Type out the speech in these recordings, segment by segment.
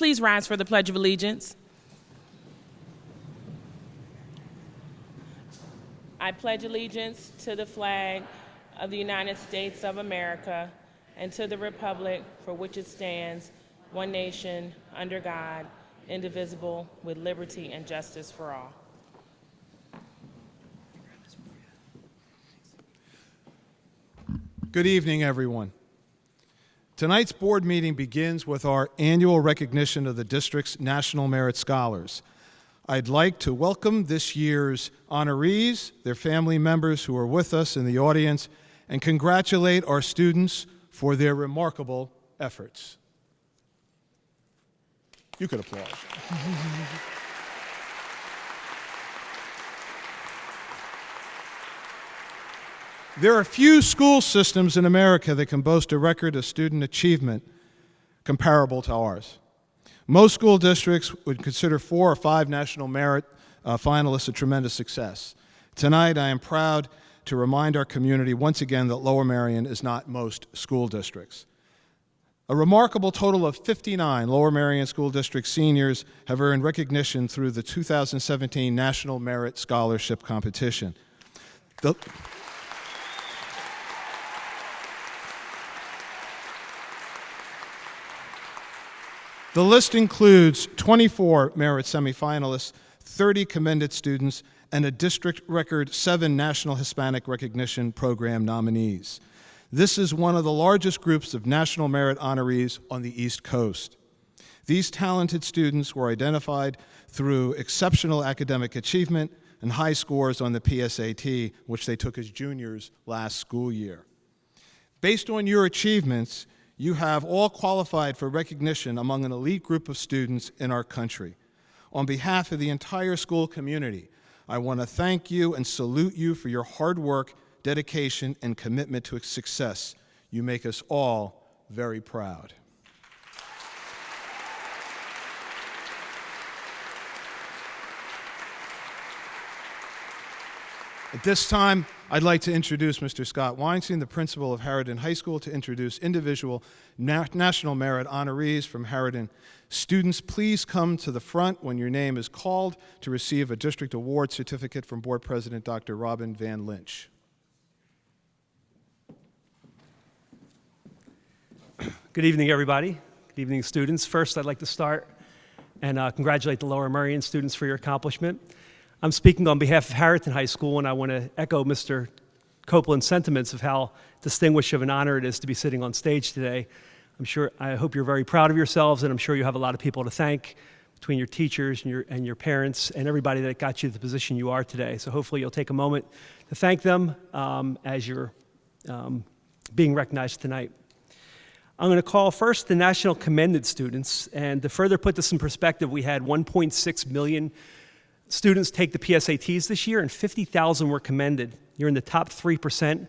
Please rise for the Pledge of Allegiance. I pledge allegiance to the flag of the United States of America and to the republic for which it stands, one nation, under God, indivisible, with liberty and justice for all. Good evening, everyone. Tonight's board meeting begins with our annual recognition of the district's National Merit Scholars. I'd like to welcome this year's honorees, their family members who are with us in the audience, and congratulate our students for their remarkable efforts. You could applaud. There are few school systems in America that can boast a record of student achievement comparable to ours. Most school districts would consider 4 or 5 national merit finalists a tremendous success. Tonight, I am proud to remind our community once again that Lower Merion is not most school districts. A remarkable total of 59 Lower Merion School District seniors have earned recognition through the 2017 National Merit Scholarship Competition. The list includes 24 merit semifinalists, 30 commended students, and a district record 7 National Hispanic Recognition Program nominees. This is one of the largest groups of national merit honorees on the East Coast. These talented students were identified through exceptional academic achievement and high scores on the PSAT, which they took as juniors last school year. Based on your achievements, you have all qualified for recognition among an elite group of students in our country. On behalf of the entire school community, I want to thank you and salute you for your hard work, dedication, and commitment to success. You make us all very proud. At this time, I'd like to introduce Mr. Scott Weinstein, the principal of Harridan High School, to introduce individual National Merit honorees from Harridan. Students, please come to the front when your name is called to receive a district award certificate from Board President Dr. Robin Van Lynch. Good evening, everybody. Good evening, students. First, I'd like to start and congratulate the Lower Merion students for your accomplishment. I'm speaking on behalf of Harridan High School, and I want to echo Mr. Copeland's sentiments of how distinguished of an honor it is to be sitting on stage today. I hope you're very proud of yourselves, and I'm sure you have a lot of people to thank between your teachers and your parents and everybody that got you to the position you are today. So hopefully you'll take a moment to thank them as you're being recognized tonight. I'm going to call first the National Commended students, and to further put this in perspective, we had 1.6 million students take the PSATs this year, and 50,000 were commended. You're in the top 3%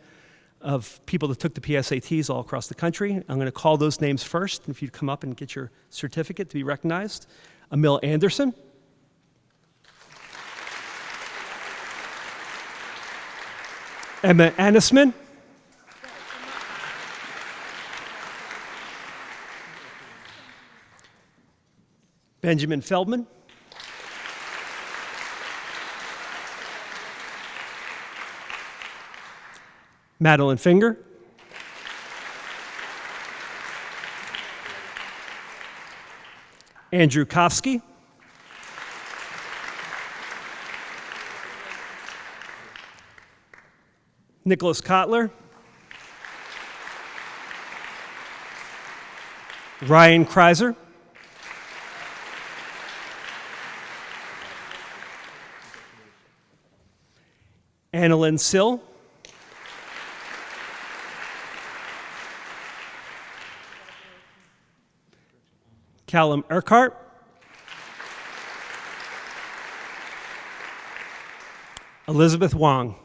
of people that took the PSATs all across the country. I'm going to call those names first. If you'd come up and get your certificate to be recognized. Emil Anderson. Emma Anisman. Benjamin Feldman. Madeline Finger. Andrew Kofsky. Nicholas Kotler. Ryan Kreiser. Annalyn Sill. Callum Urquhart. Elizabeth Wong.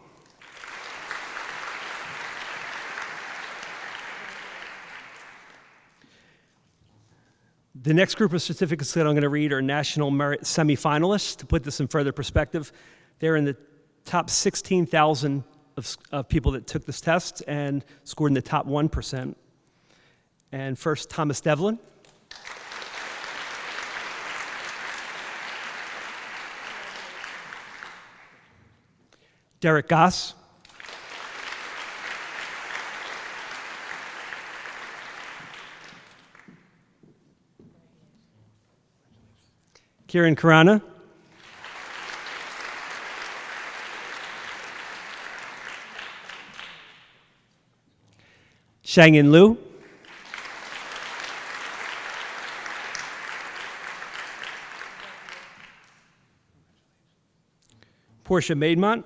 The next group of certificates that I'm going to read are National Merit semifinalists. To put this in further perspective, they're in the top 16,000 of people that took this test and scored in the top 1%. And first, Thomas Devlin. Derek Goss, Kieran Karana, Shangin Liu, Portia Maidment,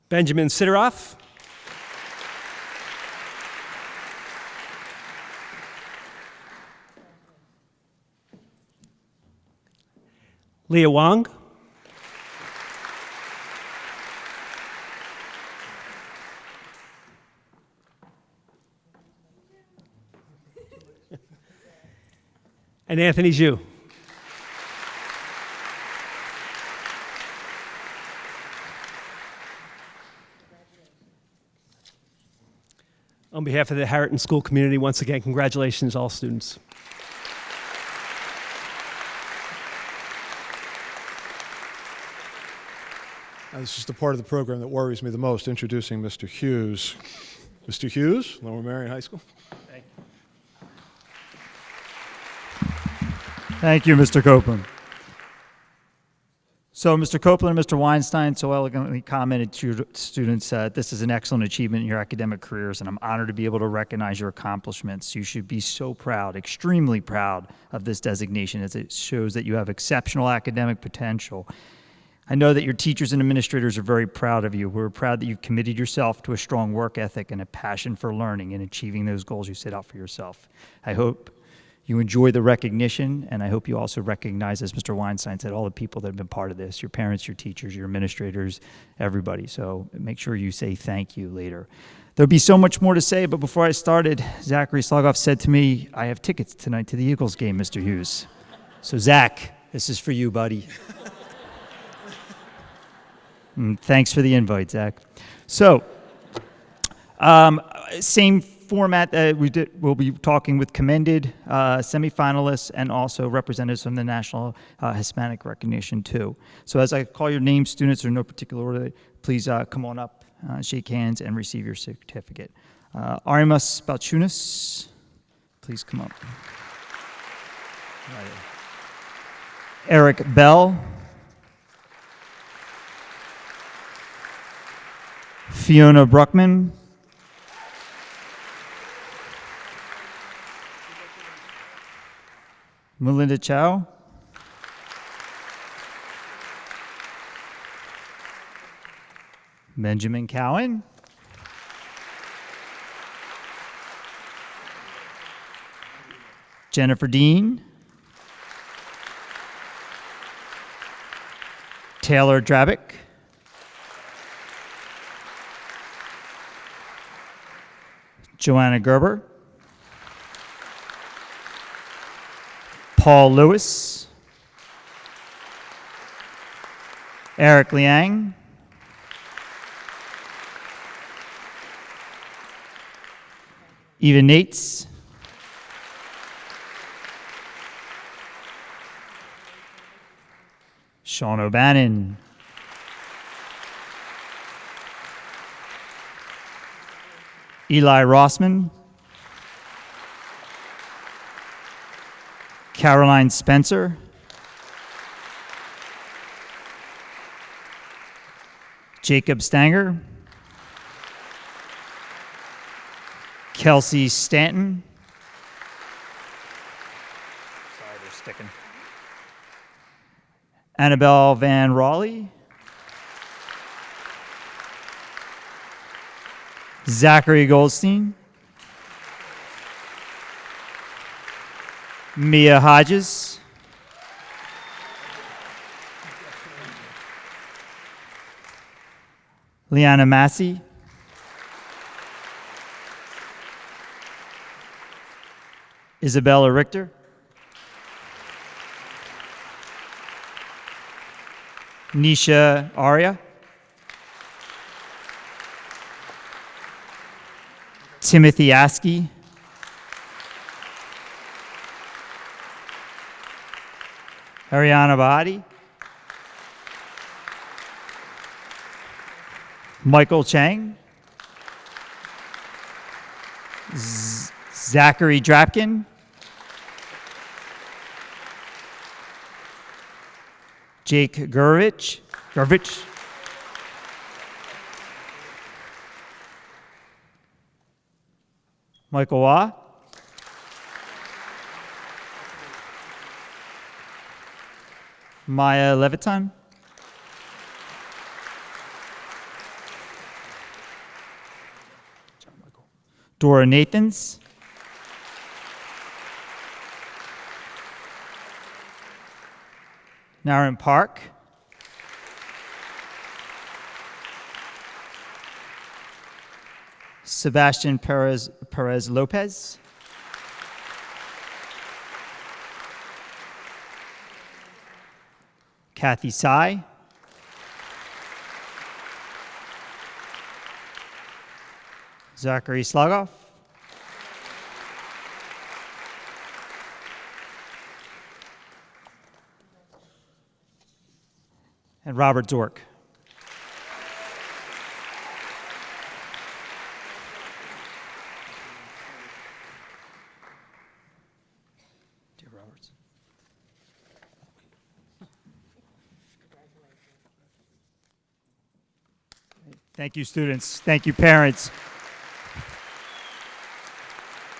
Benjamin Sidoroff, Leah Wang, and Anthony Zhu. On behalf of the Harriton School community, once again, congratulations all students. This is the part of the program that worries me the most, introducing Mr. Hughes. Mr. Hughes, Lower Merion High School. Thank you, Mr. Copeland. So, Mr. Copeland and Mr. Weinstein so elegantly commented to your students, this is an excellent achievement in your academic careers, and I'm honored to be able to recognize your accomplishments. You should be so proud, extremely proud of this designation, as it shows that you have exceptional academic potential. I know that your teachers and administrators are very proud of you. We're proud that you've committed yourself to a strong work ethic and a passion for learning and achieving those goals you set out for yourself. I hope you enjoy the recognition, and I hope you also recognize, as Mr. Weinstein said, all the people that have been part of this, your parents, your teachers, your administrators, everybody. So make sure you say thank you later. There'll be so much more to say, but before I started, Zachary Slogoff said to me, I have tickets tonight to the Eagles game, Mr. Hughes. So Zach, this is for you, buddy. Thanks for the invite, Zach. So, same format that we did. We'll be talking with commended semifinalists and also representatives from the National Hispanic Recognition too. So as I call your names, students, or no particular order, please come on up, shake hands, and receive your certificate. Arimas Balchunas, please come up. Eric Bell. Fiona Bruckman. Melinda Chow. Benjamin Cowan. Jennifer Dean. Taylor Drabick. Joanna Gerber. Paul Lewis. Eric Liang. Eva Nates. Sean O'Bannon. Eli Rossman. Caroline Spencer. Jacob Stanger. Kelsey Stanton. Sorry, they're sticking. Annabelle Van Raleigh. Zachary Goldstein. Mia Hodges. Liana Massey. Isabella Richter. Nisha Arya. Timothy Askey. Ariana Bahati, Michael Chang, Zachary Drapkin, Jake Gurvich, Michael Wah, Maya Leviton, Dora Nathans, Naren Park, Sebastian Perez Lopez, Kathy Tsai, Zachary Slogoff, and Robert Zork. Dear Roberts. Thank you, students. Thank you, parents.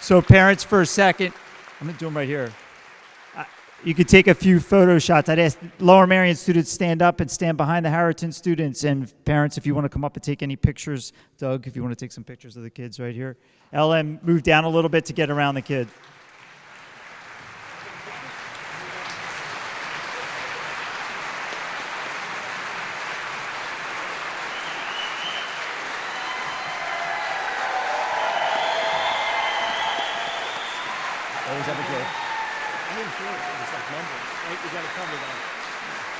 So parents, for a second, I'm going to do them right here. You could take a few photo shots. I'd ask Lower Merion students stand up and stand behind the Harriton students. And parents, if you want to come up and take any pictures. Doug, if you want to take some pictures of the kids right here. LM, move down a little bit to get around the kid. Always have a good. I didn't feel it. It was like numbers. Right? You got to tell me that.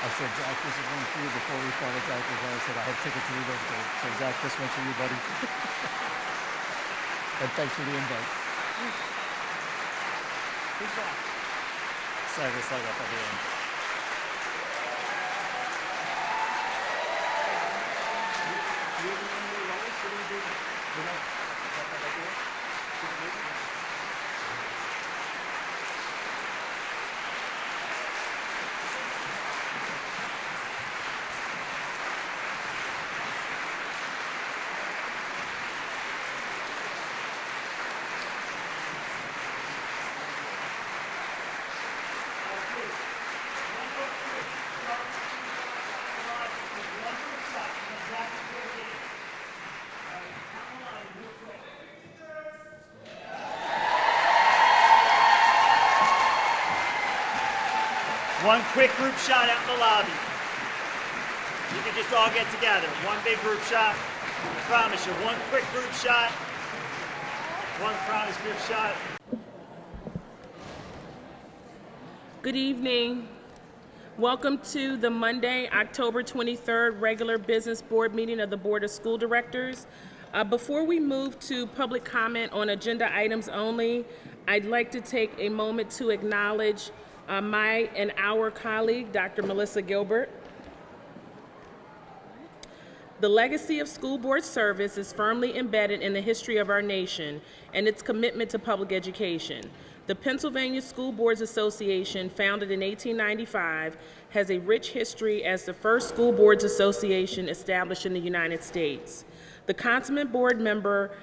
I said, Zach, this is one for you before we started Zach. I said, I have tickets to the birthday. So, Zach, this one's for you, buddy. And thanks for the invite. Good job. Sorry, just like that at the end. One quick group shot out in the lobby. You can just all get together. One big group shot. I promise you, one quick group shot. One promise group shot. Good evening. Welcome to the Monday, October 23rd regular business board meeting of the Board of School Directors. Before we move to public comment on agenda items only, I'd like to take a moment to acknowledge my and our colleague, Dr. Melissa Gilbert. The legacy of school board service is firmly embedded in the history of our nation and its commitment to public education. The Pennsylvania School Boards Association, founded in 1895, has a rich history as the first school boards association established in the United States. The consummate board member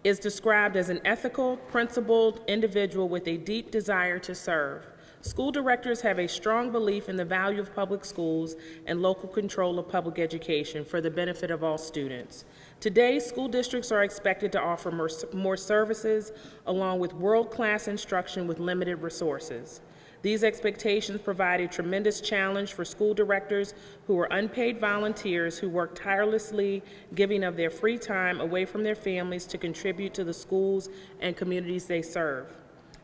is described as an ethical, principled individual with a deep desire to serve. School directors have a strong belief in the value of public schools and local control of public education for the benefit of all students. Today, school districts are expected to offer more services along with world-class instruction with limited resources. These expectations provide a tremendous challenge for school directors who are unpaid volunteers who work tirelessly, giving of their free time away from their families to contribute to the schools and communities they serve.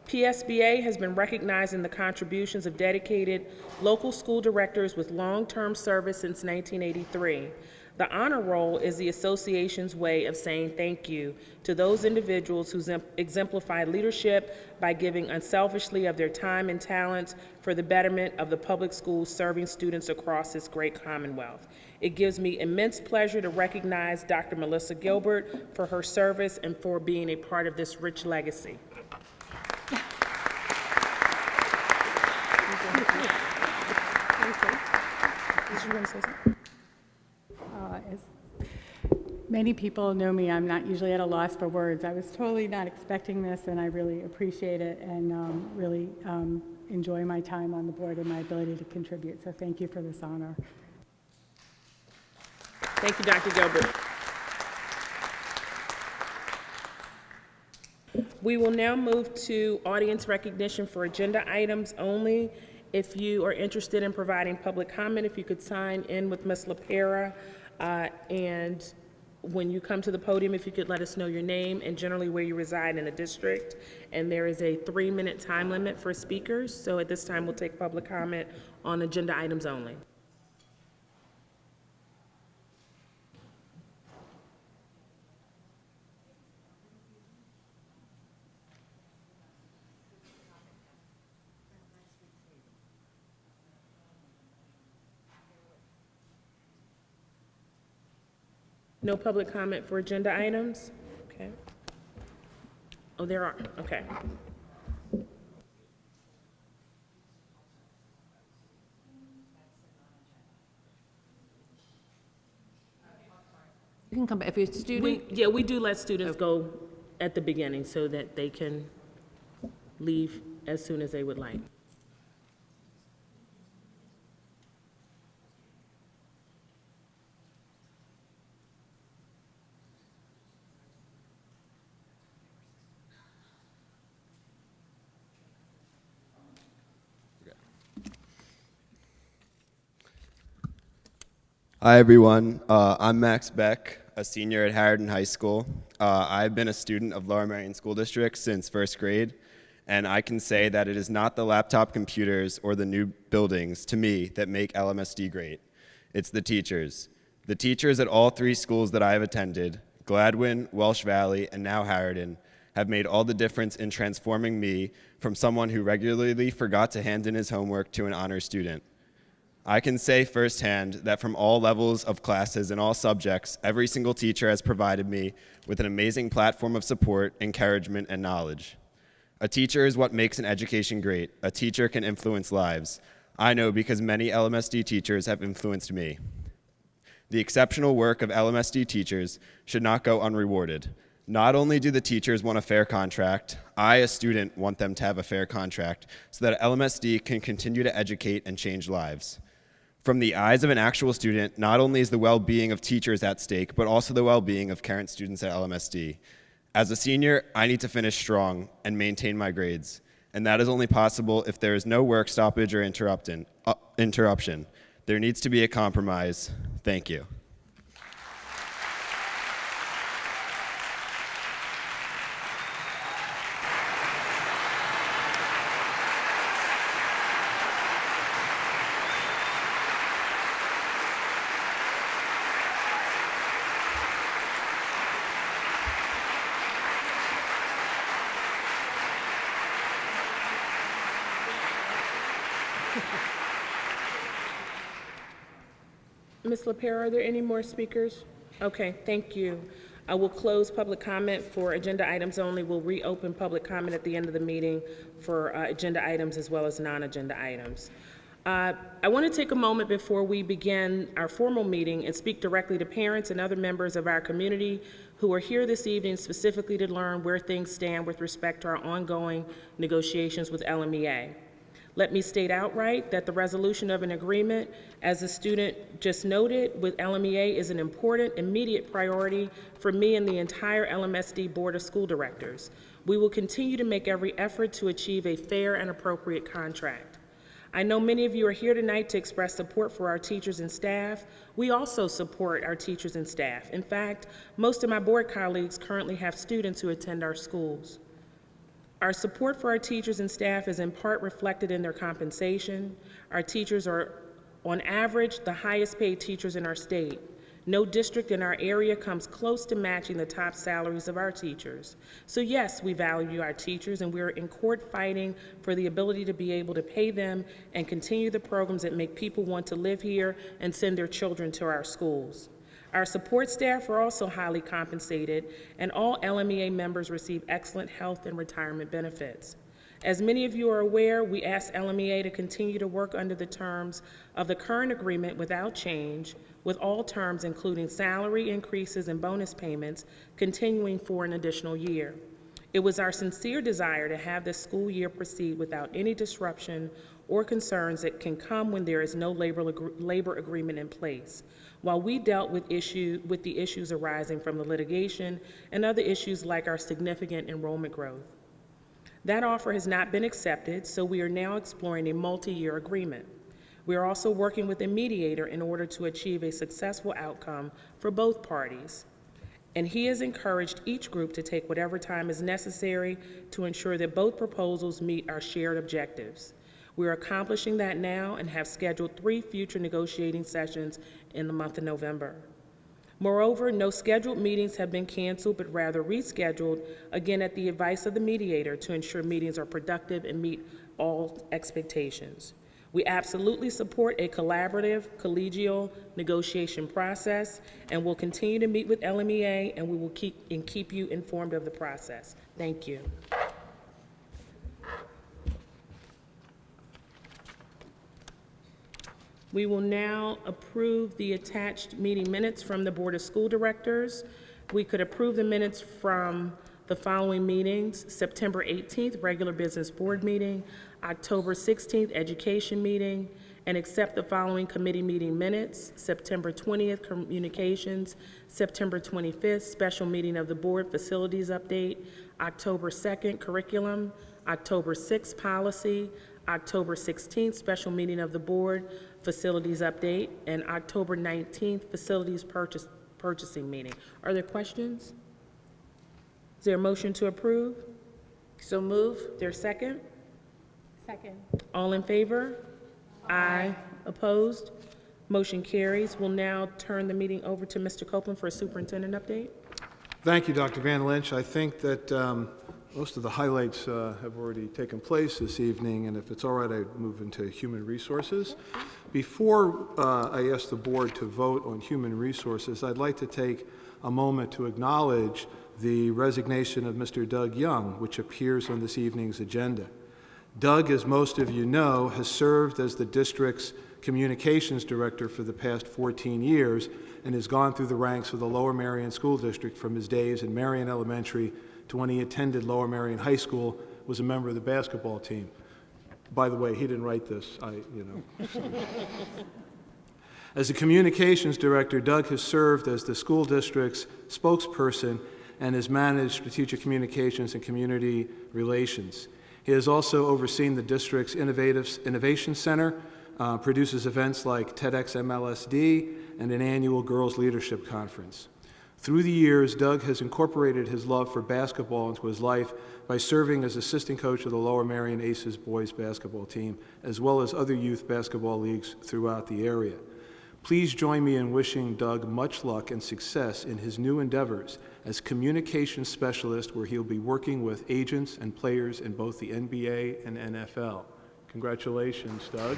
PSBA has been recognizing the contributions of dedicated local school directors with long-term service since 1983. The honor roll is the association's way of saying thank you to those individuals who exemplify leadership by giving unselfishly of their time and talents for the betterment of the public schools serving students across this great Commonwealth. It gives me immense pleasure to recognize Dr. Melissa Gilbert for her service and for being a part of this rich legacy. Did you want to say something? As many people know me, I'm not usually at a loss for words. I was totally not expecting this, and I really appreciate it and really enjoy my time on the board and my ability to contribute. So thank you for this honor. Thank you, Dr. Gilbert. We will now move to audience recognition for agenda items only. If you are interested in providing public comment, if you could sign in with Ms. LaPera, and when you come to the podium, if you could let us know your name and generally where you reside in the district. And there is a 3-minute time limit for speakers. So at this time, we'll take public comment on agenda items only. No public comment for agenda items? Okay. Oh, there are, okay. You can come back, if you're a student, We do let students go at the beginning so that they can leave as soon as they would like. Hi, everyone. I'm Max Beck, a senior at Harridan High School. I've been a student of Lower Merion School District since first grade, and I can say that it is not the laptop computers or the new buildings, to me, that make LMSD great. It's the teachers. The teachers at all 3 schools that I have attended, Gladwin, Welsh Valley, and now Harridan, have made all the difference in transforming me from someone who regularly forgot to hand in his homework to an honor student. I can say firsthand that from all levels of classes and all subjects, every single teacher has provided me with an amazing platform of support, encouragement, and knowledge. A teacher is what makes an education great. A teacher can influence lives. I know because many LMSD teachers have influenced me. The exceptional work of LMSD teachers should not go unrewarded. Not only do the teachers want a fair contract, I, a student, want them to have a fair contract so that LMSD can continue to educate and change lives. From the eyes of an actual student, not only is the well-being of teachers at stake, but also the well-being of current students at LMSD. As a senior, I need to finish strong and maintain my grades, and that is only possible if there is no work stoppage or interruption. There needs to be a compromise. Thank you. Ms. LaPera, are there any more speakers? Okay, thank you. I will close public comment for agenda items only. We'll reopen public comment at the end of the meeting for agenda items as well as non-agenda items. I want to take a moment before we begin our formal meeting and speak directly to parents and other members of our community who are here this evening specifically to learn where things stand with respect to our ongoing negotiations with LMEA. Let me state outright that the resolution of an agreement, as the student just noted, with LMEA is an important, immediate priority for me and the entire LMSD Board of School Directors. We will continue to make every effort to achieve a fair and appropriate contract. I know many of you are here tonight to express support for our teachers and staff. We also support our teachers and staff. In fact, most of my board colleagues currently have students who attend our schools. Our support for our teachers and staff is in part reflected in their compensation. Our teachers are, on average, the highest paid teachers in our state. No district in our area comes close to matching the top salaries of our teachers. So yes, we value our teachers, and we're in court fighting for the ability to be able to pay them and continue the programs that make people want to live here and send their children to our schools. Our support staff are also highly compensated, and all LMEA members receive excellent health and retirement benefits. As many of you are aware, we asked LMEA to continue to work under the terms of the current agreement without change, with all terms including salary increases and bonus payments continuing for an additional year. It was our sincere desire to have this school year proceed without any disruption or concerns that can come when there is no labor agreement in place, while we dealt with the issues arising from the litigation and other issues like our significant enrollment growth. That offer has not been accepted, so we are now exploring a multi-year agreement. We are also working with a mediator in order to achieve a successful outcome for both parties. And he has encouraged each group to take whatever time is necessary to ensure that both proposals meet our shared objectives. We are accomplishing that now and have scheduled 3 future negotiating sessions in the month of November. Moreover, no scheduled meetings have been canceled, but rather rescheduled, again at the advice of the mediator, to ensure meetings are productive and meet all expectations. We absolutely support a collaborative, collegial negotiation process, and will continue to meet with LMEA, and we will keep you informed of the process. Thank you. We will now approve the attached meeting minutes from the Board of School Directors. We could approve the minutes from the following meetings: September 18th, regular business board meeting, October 16th, education meeting, and accept the following committee meeting minutes: September 20th, communications, September 25th, special meeting of the board, facilities update, October 2nd, curriculum, October 6th, policy, October 16th, special meeting of the board, facilities update, and October 19th, facilities purchasing meeting. Are there questions? Is there a motion to approve? So move. There a second? Second. All in favor? Aye. Opposed? Motion carries. We'll now turn the meeting over to Mr. Copeland for a superintendent update. Thank you, Dr. Van Lynch. I think that most of the highlights have already taken place this evening, and if it's all right, I'd move into human resources. Before I ask the board to vote on human resources, I'd like to take a moment to acknowledge the resignation of Mr. Doug Young, which appears on this evening's agenda. Doug, as most of you know, has served as the district's communications director for the past 14 years and has gone through the ranks of the Lower Merion School District from his days in Marion Elementary to when he attended Lower Merion High School, was a member of the basketball team. By the way, he didn't write this, As a communications director, Doug has served as the school district's spokesperson and has managed strategic communications and community relations. He has also overseen the district's Innovation Center, produces events like TEDx MLSD, and an annual Girls Leadership Conference. Through the years, Doug has incorporated his love for basketball into his life by serving as assistant coach of the Lower Merion Aces boys basketball team, as well as other youth basketball leagues throughout the area. Please join me in wishing Doug much luck and success in his new endeavors as communications specialist, where he'll be working with agents and players in both the NBA and NFL. Congratulations, Doug.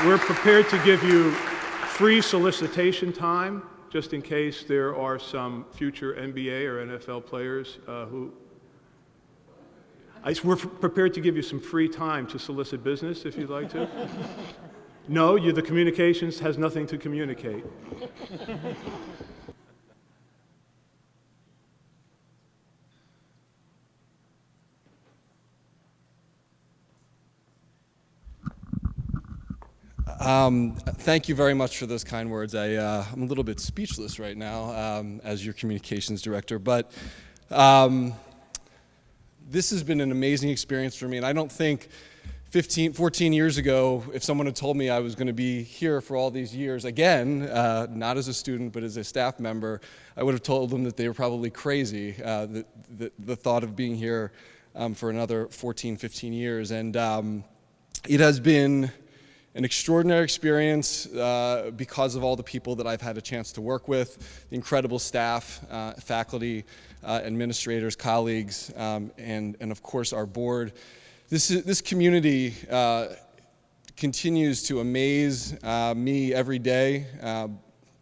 We're prepared to give you free solicitation time, just in case there are some future NBA or NFL players we're prepared to give you some free time to solicit business if you'd like to. No, the communications has nothing to communicate. Thank you very much for those kind words. I'm a little bit speechless right now as your communications director, but this has been an amazing experience for me, and I don't think 14 years ago, if someone had told me I was going to be here for all these years again, not as a student but as a staff member, I would have told them that they were probably crazy, the thought of being here for another 14, 15 years. And it has been an extraordinary experience because of all the people that I've had a chance to work with, the incredible staff, faculty, administrators, colleagues, and of course our board. This community continues to amaze me every day.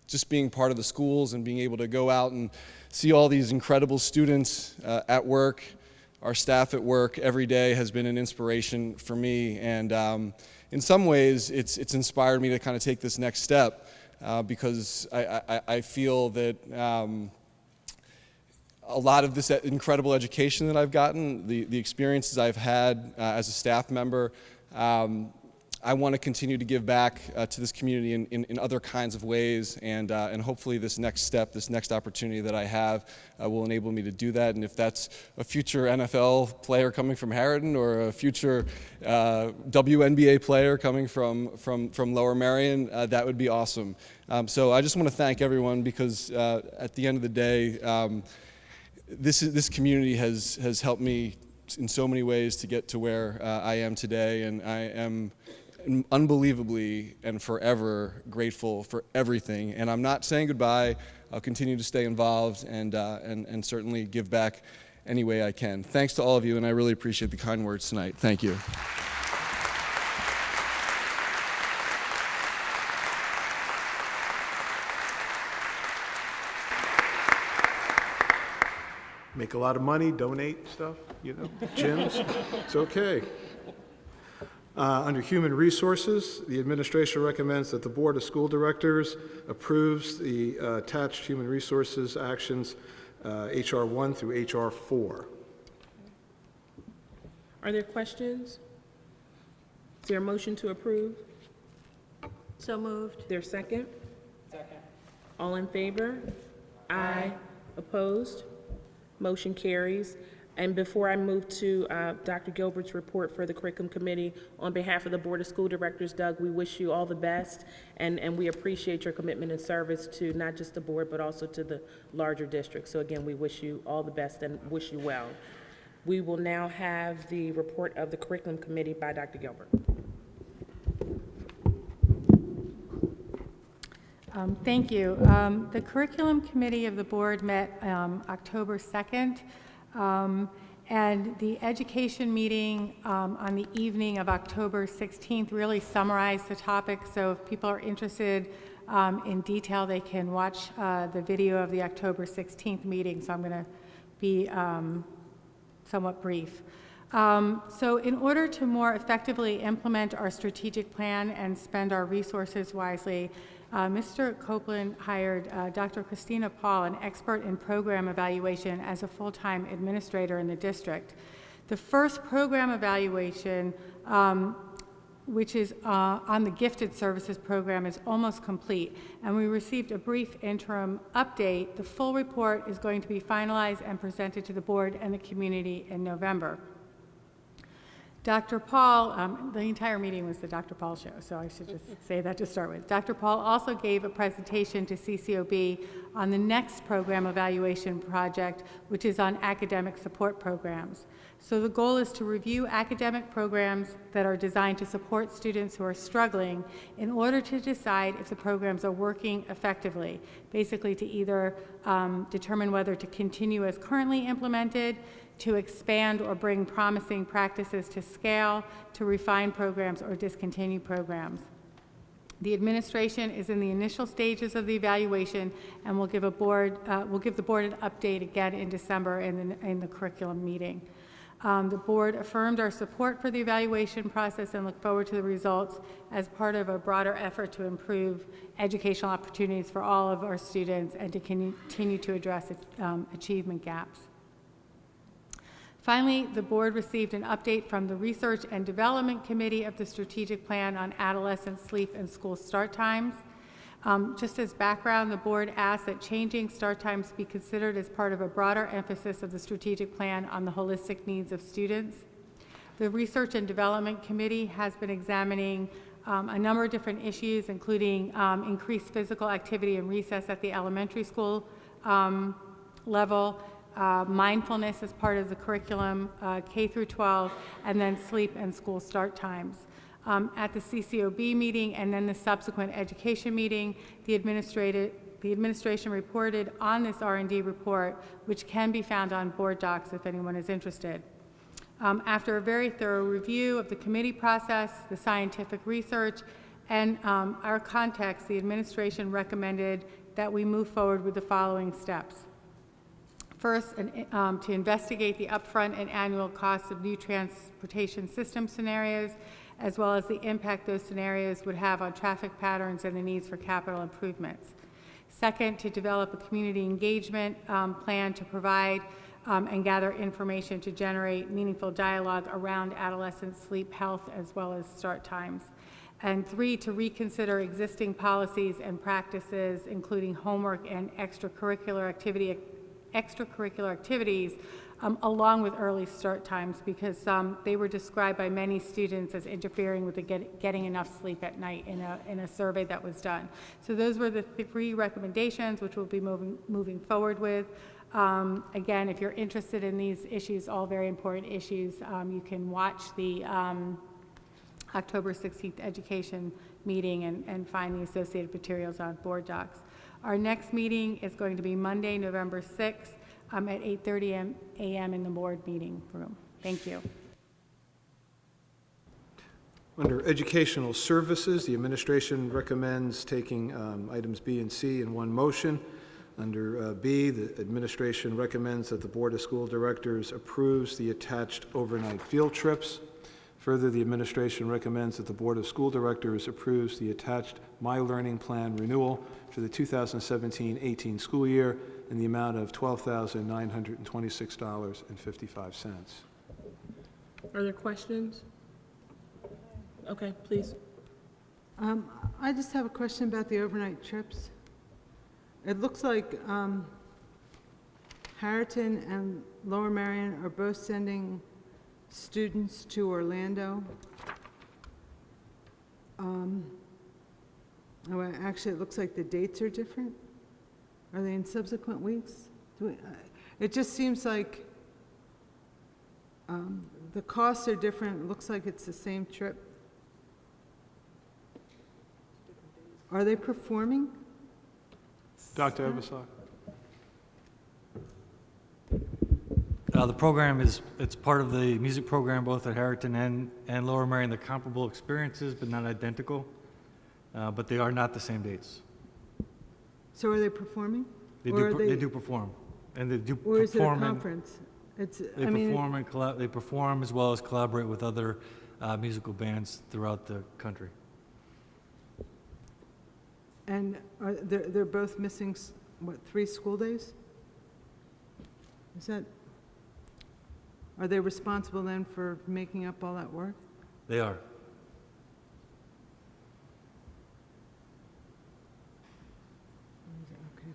Just being part of the schools and being able to go out and see all these incredible students at work, our staff at work every day has been an inspiration for me. And in some ways, it's inspired me to kind of take this next step because I feel that a lot of this incredible education that I've gotten, the experiences I've had as a staff member, I want to continue to give back to this community in other kinds of ways, and hopefully this next step, this next opportunity that I have will enable me to do that. And if that's a future NFL player coming from Harridan or a future WNBA player coming from Lower Merion, that would be awesome. So I just want to thank everyone because at the end of the day, this community has helped me in so many ways to get to where I am today, and I am unbelievably and forever grateful for everything. And I'm not saying goodbye. I'll continue to stay involved and certainly give back any way I can. Thanks to all of you, and I really appreciate the kind words tonight. Thank you. Make a lot of money, donate stuff, gyms, it's okay. Under Human Resources, the administration recommends that the Board of School Directors approves the attached Human Resources actions, HR 1 through HR 4. Are there questions? Is there a motion to approve? So moved. Is there a second? Second. All in favor? Aye. Opposed? Motion carries. And before I move to Dr. Gilbert's report for the Curriculum Committee, on behalf of the Board of School Directors, Doug, we wish you all the best, and we appreciate your commitment and service to not just the board, but also to the larger district. So again, we wish you all the best and wish you well. We will now have the report of the Curriculum Committee by Dr. Gilbert. Thank you. The Curriculum Committee of the board met October 2nd, and the education meeting on the evening of October 16th really summarized the topic. So if people are interested in detail, they can watch the video of the October 16th meeting. So I'm going to be somewhat brief. So in order to more effectively implement our strategic plan and spend our resources wisely, Mr. Copeland hired Dr. Christina Paul, an expert in program evaluation, as a full-time administrator in the district. The first program evaluation, which is on the gifted services program, is almost complete, and we received a brief interim update. The full report is going to be finalized and presented to the board and the community in November. Dr. Paul, the entire meeting was the Dr. Paul show, so I should just say that to start with. Dr. Paul also gave a presentation to CCOB on the next program evaluation project, which is on academic support programs. So the goal is to review academic programs that are designed to support students who are struggling in order to decide if the programs are working effectively, basically to either determine whether to continue as currently implemented, to expand or bring promising practices to scale, to refine programs or discontinue programs. The administration is in the initial stages of the evaluation, and we'll give the board an update again in December in the curriculum meeting. The board affirmed our support for the evaluation process and look forward to the results as part of a broader effort to improve educational opportunities for all of our students and to continue to address achievement gaps. Finally, the board received an update from the Research and Development Committee of the Strategic Plan on Adolescent Sleep and School Start Times. Just as background, the board asked that changing start times be considered as part of a broader emphasis of the strategic plan on the holistic needs of students. The Research and Development Committee has been examining a number of different issues, including increased physical activity and recess at the elementary school level, mindfulness as part of the curriculum, K through 12, and then sleep and school start times. At the CCOB meeting and then the subsequent education meeting, the administration reported on this R&D report, which can be found on board docs if anyone is interested. After a very thorough review of the committee process, the scientific research, and our context, the administration recommended that we move forward with the following steps. First, to investigate the upfront and annual costs of new transportation system scenarios, as well as the impact those scenarios would have on traffic patterns and the needs for capital improvements. Second, to develop a community engagement plan to provide and gather information to generate meaningful dialogue around adolescent sleep health as well as start times. And three, to reconsider existing policies and practices, including homework and extracurricular activities, along with early start times, because they were described by many students as interfering with the getting enough sleep at night in a survey that was done. So those were the three recommendations which we'll be moving forward with. Again, if you're interested in these issues, all very important issues, you can watch the October 16th education meeting and find the associated materials on board docs. Our next meeting is going to be Monday, November 6th at 8:30 a.m. in the board meeting room. Thank you. Under Educational Services, the administration recommends taking items B and C in one motion. Under B, the administration recommends that the Board of School Directors approves the attached overnight field trips. Further, the administration recommends that the Board of School Directors approves the attached My Learning Plan renewal for the 2017-18 school year in the amount of $12,926.55. Are there questions? Okay, please. I just have a question about the overnight trips. It looks like Harriton and Lower Merion are both sending students to Orlando. Actually, it looks like the dates are different. Are they in subsequent weeks? It just seems like the costs are different. It looks like it's the same trip. Are they performing? Dr. Ebersol. The program it's part of the music program both at Harriton and Lower Merion. They're comparable experiences, but not identical. But they are not the same dates. So are they performing? They do perform, and they do Or is it a perform. conference? They perform as well as collaborate with other musical bands throughout the country. And they're both missing, 3 school days? Are they responsible then for making up all that work? They are. Okay.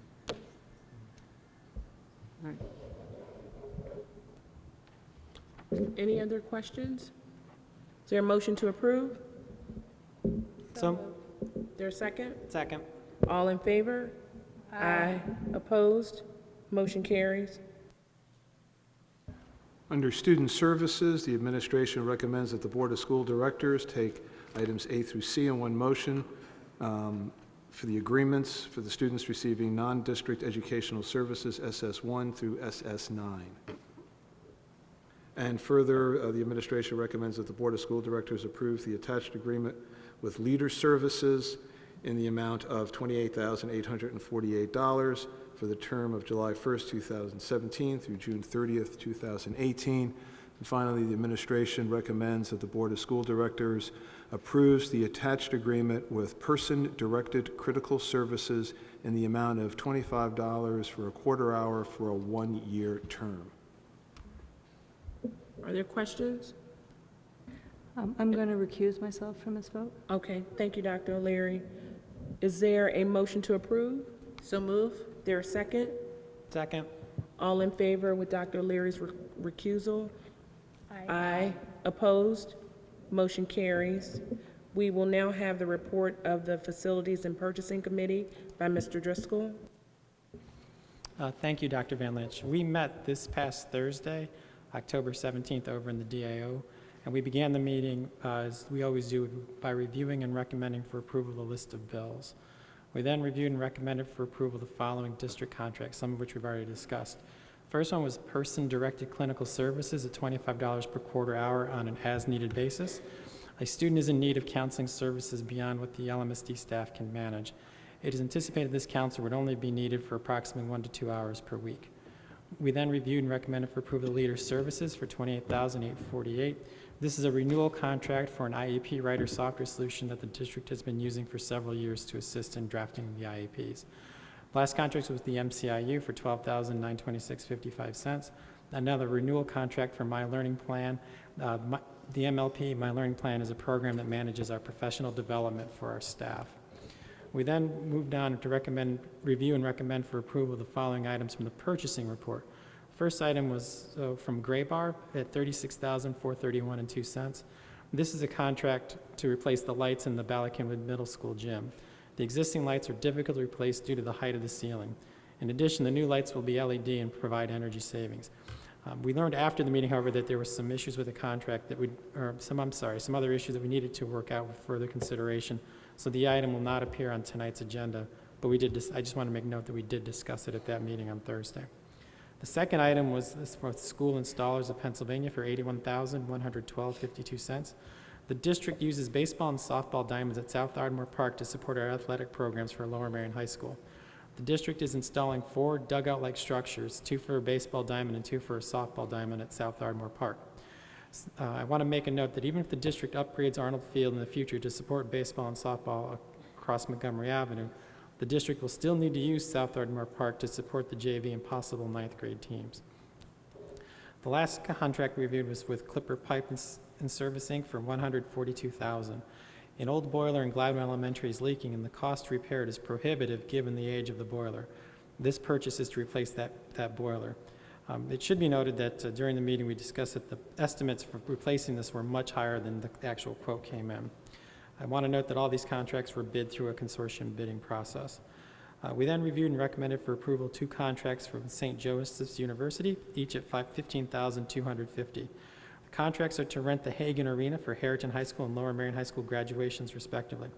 All right. Any other questions? Is there a motion to approve? So, There a second? second. All in favor? Aye. Opposed? Motion carries. Under Student Services, the administration recommends that the Board of School Directors take items A through C in one motion for the agreements for the students receiving non-district educational services SS1 through SS9. And further, the administration recommends that the Board of School Directors approve the attached agreement with Leader Services in the amount of $28,848 for the term of July 1st, 2017 through June 30th, 2018. And finally, the administration recommends that the Board of School Directors approves the attached agreement with Person-Directed Critical Services in the amount of $25 for a quarter hour for a 1-year term. Are there questions? I'm going to recuse myself from this vote. Okay, thank you, Dr. O'Leary. Is there a motion to approve? So move. There a second? Second. All in favor with Dr. O'Leary's recusal? Aye. Opposed? Motion carries. We will now have the report of the Facilities and Purchasing Committee by Mr. Driscoll. Thank you, Dr. Van Lynch. We met this past Thursday, October 17th, over in the DAO, and we began the meeting, as we always do, by reviewing and recommending for approval the list of bills. We then reviewed and recommended for approval the following district contracts, some of which we've already discussed. First one was person-directed clinical services at $25 per quarter hour on an as-needed basis. A student is in need of counseling services beyond what the Lmsb staff can manage. It is anticipated this counselor would only be needed for approximately 1 to 2 hours per week. We then reviewed and recommended for approval of leader services for $28,848. This is a renewal contract for an IEP writer software solution that the district has been using for several years to assist in drafting the IEPs. Last contract was with the MCIU for $12,926.55. Another renewal contract for My Learning Plan. The MLP, My Learning Plan, is a program that manages our professional development for our staff. We then moved on to review and recommend for approval the following items from the purchasing report. First item was from Graybar at $36,431.02. This is a contract to replace the lights in the Ballackinwood Middle School gym. The existing lights are difficult to replace due to the height of the ceiling. In addition, the new lights will be LED and provide energy savings. We learned after the meeting, however, that there were some issues with the contract that some other issues that we needed to work out with further consideration. So the item will not appear on tonight's agenda, but I just want to make note that we did discuss it at that meeting on Thursday. The second item was this for School Installers of Pennsylvania for $81,112.52. The district uses baseball and softball diamonds at South Ardmore Park to support our athletic programs for Lower Merion High School. The district is installing 4 dugout-like structures, 2 for a baseball diamond and 2 for a softball diamond at South Ardmore Park. I want to make a note that even if the district upgrades Arnold Field in the future to support baseball and softball across Montgomery Avenue, the district will still need to use South Ardmore Park to support the JV and possible 9th grade teams. The last contract we reviewed was with Clipper Pipe and Service Inc. for $142,000. An old boiler in Gladwin Elementary is leaking, and the cost to repair it is prohibitive given the age of the boiler. This purchase is to replace that boiler. It should be noted that during the meeting we discussed that the estimates for replacing this were much higher than the actual quote came in. I want to note that all these contracts were bid through a consortium bidding process. We then reviewed and recommended for approval 2 contracts from St. Joseph's University, each at $15,250. The contracts are to rent the Hagan Arena for Harriton High School and Lower Merion High School graduations, respectively.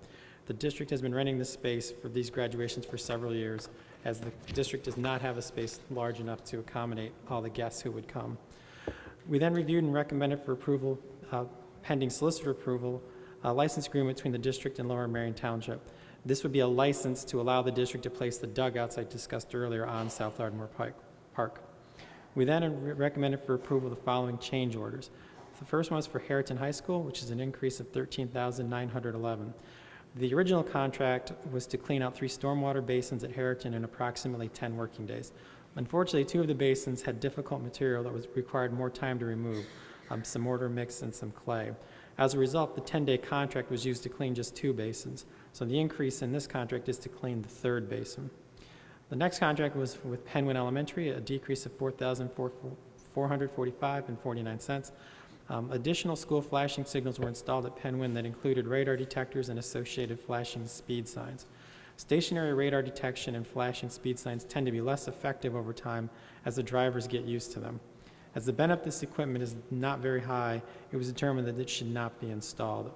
The district has been renting this space for these graduations for several years, as the district does not have a space large enough to accommodate all the guests who would come. We then reviewed and recommended for approval, pending solicitor approval, a license agreement between the district and Lower Merion Township. This would be a license to allow the district to place the dugouts I discussed earlier on South Ardmore Park. We then recommended for approval the following change orders. The first one was for Harriton High School, which is an increase of $13,911. The original contract was to clean out 3 stormwater basins at Harriton in approximately 10 working days. Unfortunately, 2 of the basins had difficult material that required more time to remove, some mortar mix and some clay. As a result, the 10-day contract was used to clean just 2 basins. So the increase in this contract is to clean the 3rd basin. The next contract was with Penwyn Elementary, a decrease of $4,445.49. Additional school flashing signals were installed at Penwyn that included radar detectors and associated flashing speed signs. Stationary radar detection and flashing speed signs tend to be less effective over time as the drivers get used to them. As the benefit of this equipment is not very high, it was determined that it should not be installed.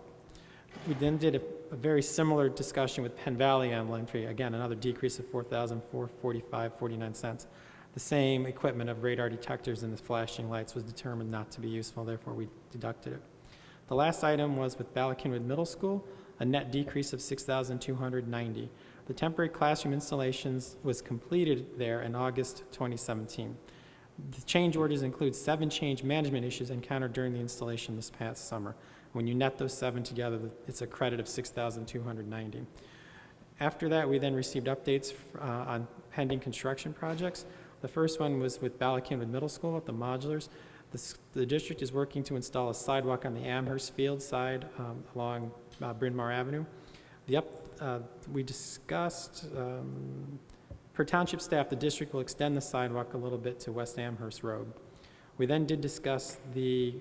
We then did a very similar discussion with Penn Valley Elementary, again, another decrease of $4,445.49. The same equipment of radar detectors and the flashing lights was determined not to be useful, therefore we deducted it. The last item was with Ballackinwood Middle School, a net decrease of $6,290. The temporary classroom installations was completed there in August 2017. The change orders include 7 change management issues encountered during the installation this past summer. When you net those 7 together, it's a credit of $6,290. After that, we then received updates on pending construction projects. The first one was with Ballackinwood Middle School at the modulars. The district is working to install a sidewalk on the Amherst Field side along Bryn Mawr Avenue. We discussed, per township staff, the district will extend the sidewalk a little bit to West Amherst Road. We then did discuss the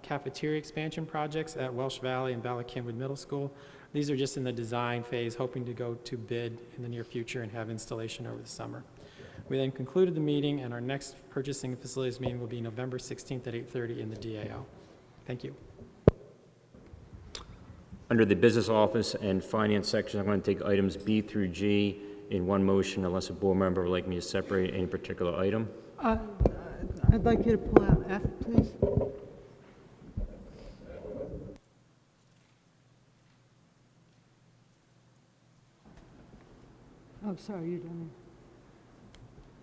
cafeteria expansion projects at Welsh Valley and Bala Cynwyd Middle School. These are just in the design phase, hoping to go to bid in the near future and have installation over the summer. We then concluded the meeting, and our next purchasing and facilities meeting will be November 16th at 8:30 in the DAO. Thank you. Under the business office and finance section, I'm going to take items B through G in one motion unless a board member would like me to separate any particular item. I'd like you to pull out F, please. Oh, sorry, you're done.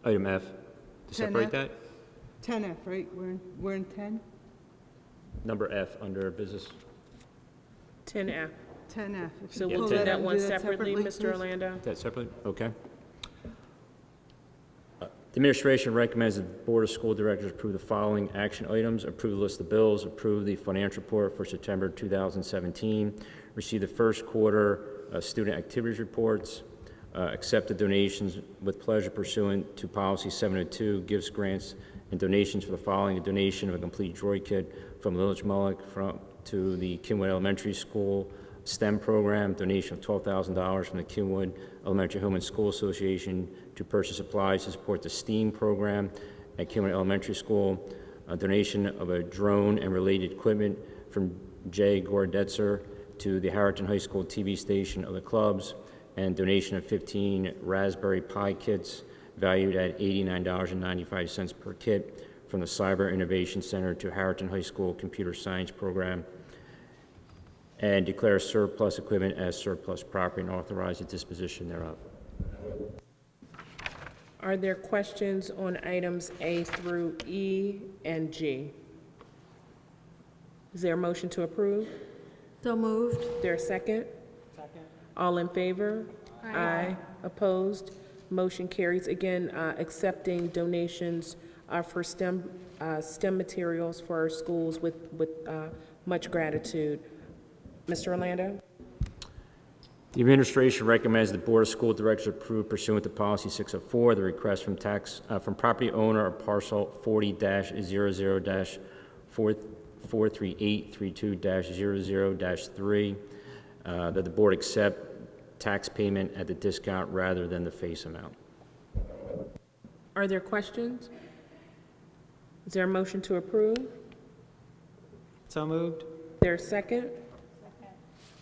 Item F, to 10F? separate that? 10F, right? We're in 10? Number F under business. 10F. 10F. If So you we'll pull do that that up and one do that separately, Mr. please. Orlando? That separately? Okay. The administration recommends that the Board of School Directors approve the following action items: approve the list of bills, approve the financial report for September 2017, receive the first quarter student activities reports, accept the donations with pleasure pursuant to Policy 702, gifts, grants, and donations for the following: a donation of a complete droid kit from Lmsb to the Cynwyd Elementary School STEM program, donation of $12,000 from the Cynwyd Elementary Home and School Association to purchase supplies to support the STEAM program at Cynwyd Elementary School, a donation of a drone and related equipment from Jay Gordetzer to the Harrington High School TV station of the clubs, and donation of 15 Raspberry Pi kits valued at $89.95 per kit from the Cyber Innovation Center to Harrington High School Computer Science Program, and declare surplus equipment as surplus property and authorize the disposition thereof. Are there questions on items A through E and G? Is there a motion to approve? So moved. Is there a second? Second. All in favor? Aye. Opposed? Motion carries. Again, accepting donations for STEM materials for our schools with much gratitude. Mr. Orlando? The administration recommends the Board of School Directors approve pursuant to Policy 604 the request from property owner of parcel 40-00-43832-00-3 that the board accept tax payment at the discount rather than the face amount. Are there questions? Is there a motion to approve? So moved. Is there a second?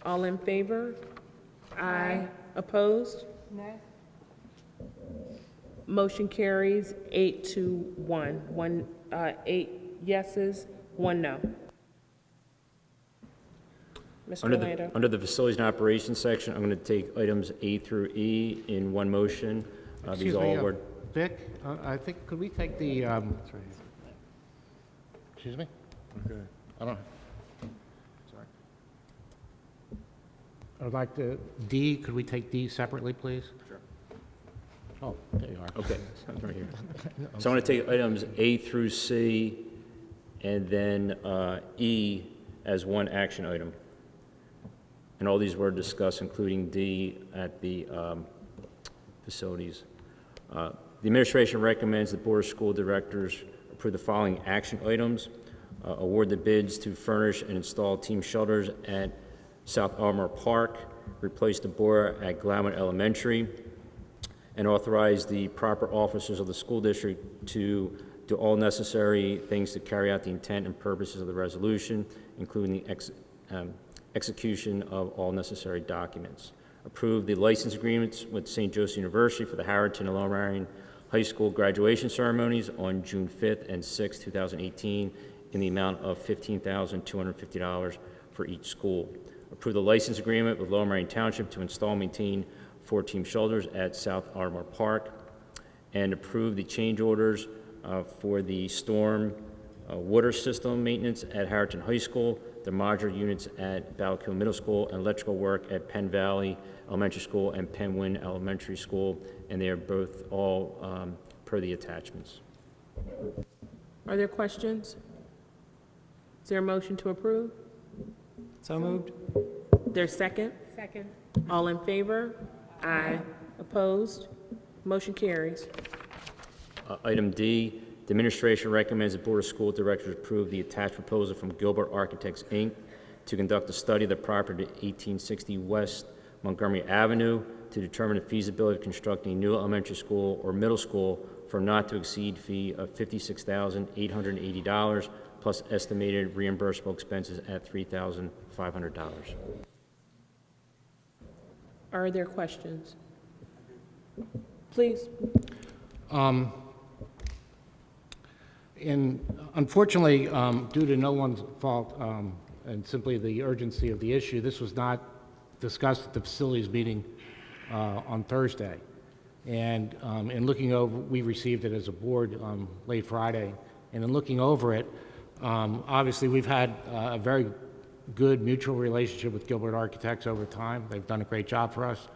All in favor? Aye. Opposed? Nay? Motion carries 8-1. 8 yeses, 1 no. Mr. Orlando? Under the Facilities and Operations section, I'm going to take items A through E in one motion. These all were. Vic, I think, could we take the, excuse me? Okay. I don't, sorry. I'd like to, D, could we take D separately, please? Sure. Oh, there you are. Okay, right here. So I'm going to take items A through C and then E as one action item. And all these were discussed, including D at the facilities. The administration recommends the Board of School Directors approve the following action items: award the bids to furnish and install team shelters at South Ardmore Park, replace the boiler at Glenwood Elementary, and authorize the proper officers of the school district to do all necessary things to carry out the intent and purposes of the resolution, including the execution of all necessary documents. Approve the license agreements with St. Joseph University for the Harrington and Lower Merion High School graduation ceremonies on June 5th and 6th, 2018, in the amount of $15,250 for each school. Approve the license agreement with Lower Merion Township to install and maintain 4 team shelters at South Ardmore Park, and approve the change orders for the storm water system maintenance at Harrington High School, the modular units at Ballacombe Middle School, and electrical work at Penn Valley Elementary School and Penwyn Elementary School, and they are both all per the attachments. Are there questions? Is there a motion to approve? So moved. There's second? Second. All in favor? Aye. Opposed? Motion carries. Item D, The administration recommends the Board of School Directors approve the attached proposal from Gilbert Architects, Inc. to conduct a study of the property at 1860 West Montgomery Avenue to determine the feasibility of constructing a new elementary school or middle school for a not-to-exceed fee of $56,880 plus estimated reimbursable expenses at $3,500. Are there questions? Please. Unfortunately, due to no one's fault and simply the urgency of the issue, this was not discussed at the facilities meeting on Thursday. And in looking over, we received it as a board late Friday, and in looking over it, obviously we've had a very good mutual relationship with Gilbert Architects over time. They've done a great job for us.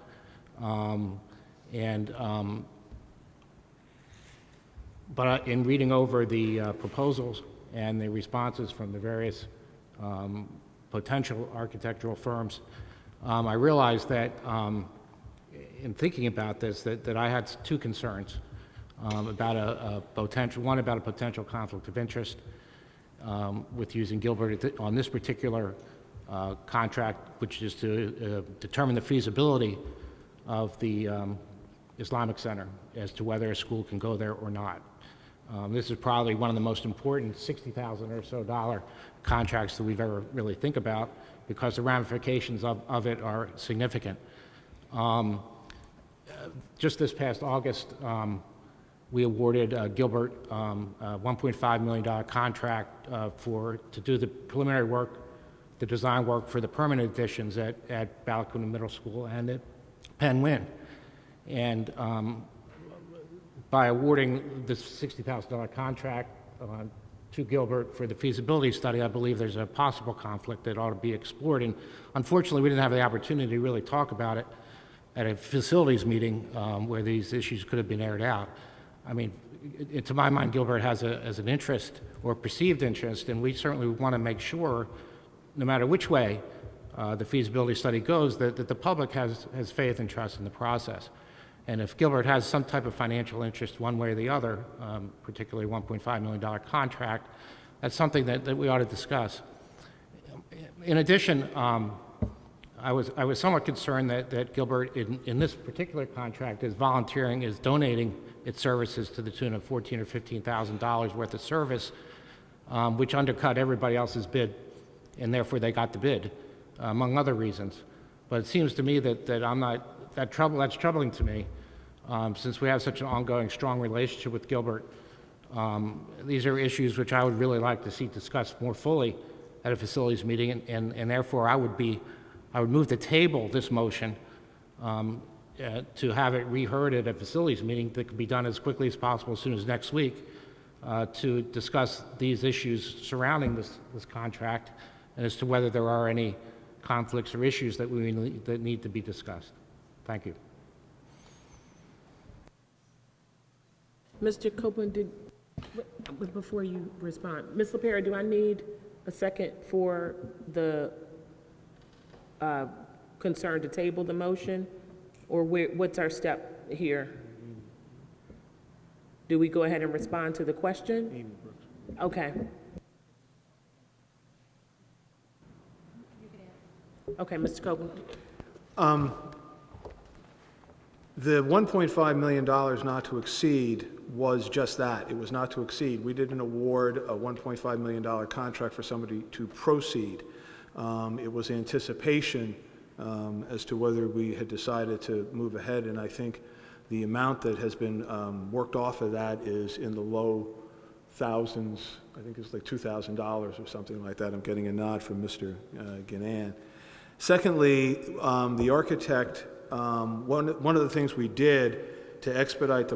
But in reading over the proposals and the responses from the various potential architectural firms, I realized that in thinking about this, that I had two concerns about one about a potential conflict of interest with using Gilbert on this particular contract, which is to determine the feasibility of the Islamic Center as to whether a school can go there or not. This is probably one of the most important $60,000 or so contracts that we've ever really think about because the ramifications of it are significant. Just this past August, we awarded Gilbert a $1.5 million contract to do the preliminary work, the design work for the permanent additions at Ballacuna Middle School and at Penn Wynn. And by awarding this $60,000 contract to Gilbert for the feasibility study, I believe there's a possible conflict that ought to be explored. And unfortunately, we didn't have the opportunity to really talk about it at a facilities meeting where these issues could have been aired out. I mean, to my mind, Gilbert has an interest or perceived interest, and we certainly want to make sure, no matter which way the feasibility study goes, that the public has faith and trust in the process. And if Gilbert has some type of financial interest one way or the other, particularly $1.5 million contract, that's something that we ought to discuss. In addition, I was somewhat concerned that Gilbert, in this particular contract, is volunteering, is donating its services to the tune of $14,000 or $15,000 worth of service, which undercut everybody else's bid, and therefore they got the bid, among other reasons. But it seems to me that's troubling to me, since we have such an ongoing, strong relationship with Gilbert. These are issues which I would really like to see discussed more fully at a facilities meeting, and therefore I would move to table this motion to have it reheard at a facilities meeting that could be done as quickly as possible, as soon as next week, to discuss these issues surrounding this contract and as to whether there are any conflicts or issues that need to be discussed. Thank you. Mr. Copeland, before you respond, Ms. LaPera, do I need a second for the concern to table the motion? Or what's our step here? Do we go ahead and respond to the question? Okay. Okay, Mr. Copeland. The $1.5 million not to exceed was just that. It was not to exceed. We didn't award a $1.5 million contract for somebody to proceed. It was anticipation as to whether we had decided to move ahead, and I think the amount that has been worked off of that is in the low thousands. I think it's like $2,000 or something like that. I'm getting a nod from Mr. Ganan. Secondly, the architect, one of the things we did to expedite the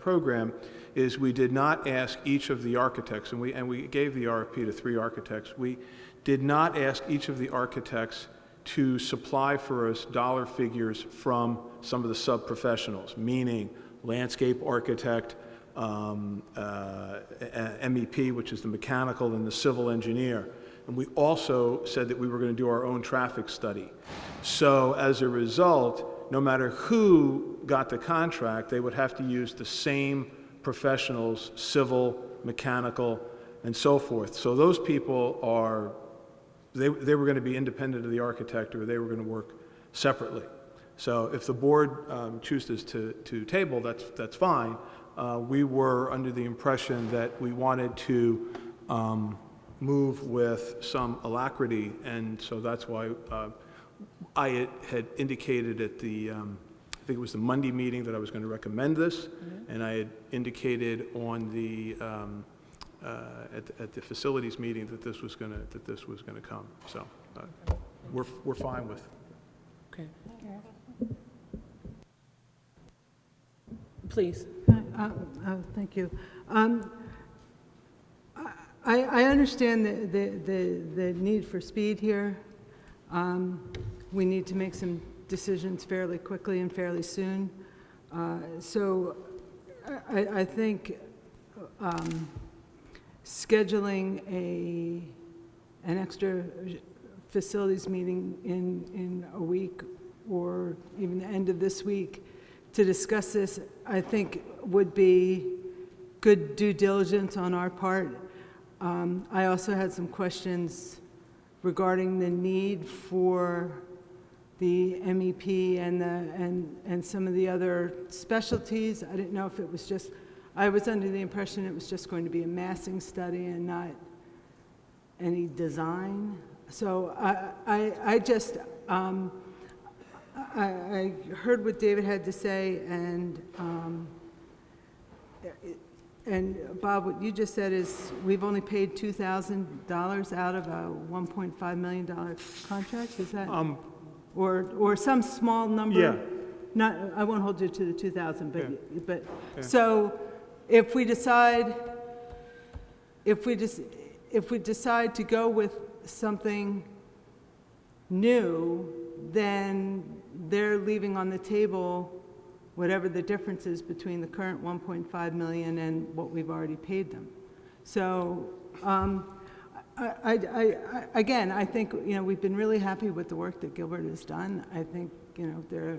program, is we did not ask each of the architects, and we gave the RFP to 3 architects. We did not ask each of the architects to supply for us dollar figures from some of the sub-professionals, meaning landscape architect, MEP, which is the mechanical, and the civil engineer. And we also said that we were going to do our own traffic study. So as a result, no matter who got the contract, they would have to use the same professionals, civil, mechanical, and so forth. So those people are, they were going to be independent of the architect, or they were going to work separately. So if the board chooses to table, that's fine. We were under the impression that we wanted to move with some alacrity, and so that's why I had indicated at the, I think it was the Monday meeting, that I was going to recommend this, and I had indicated on the at the facilities meeting that this was going to come. So we're fine with. Okay. Please. Thank you. I understand the need for speed here. We need to make some decisions fairly quickly and fairly soon. So I think scheduling an extra facilities meeting in a week, or even the end of this week, to discuss this, I think would be good due diligence on our part. I also had some questions regarding the need for the MEP and some of the other specialties. I didn't know if it was just, I was under the impression it was just going to be a massing study and not any design. So I just, I heard what David had to say, and Bob, what you just said is we've only paid $2,000 out of a $1.5 million contract. Is that, or some small number? Yeah. Not, I won't hold you to the 2,000, but Yeah. but Yeah. so if we decide to go with something new, then they're leaving on the table whatever the difference is between the current 1.5 million and what we've already paid them. So again, I think, you know, we've been really happy with the work that Gilbert has done. I think, you know, they're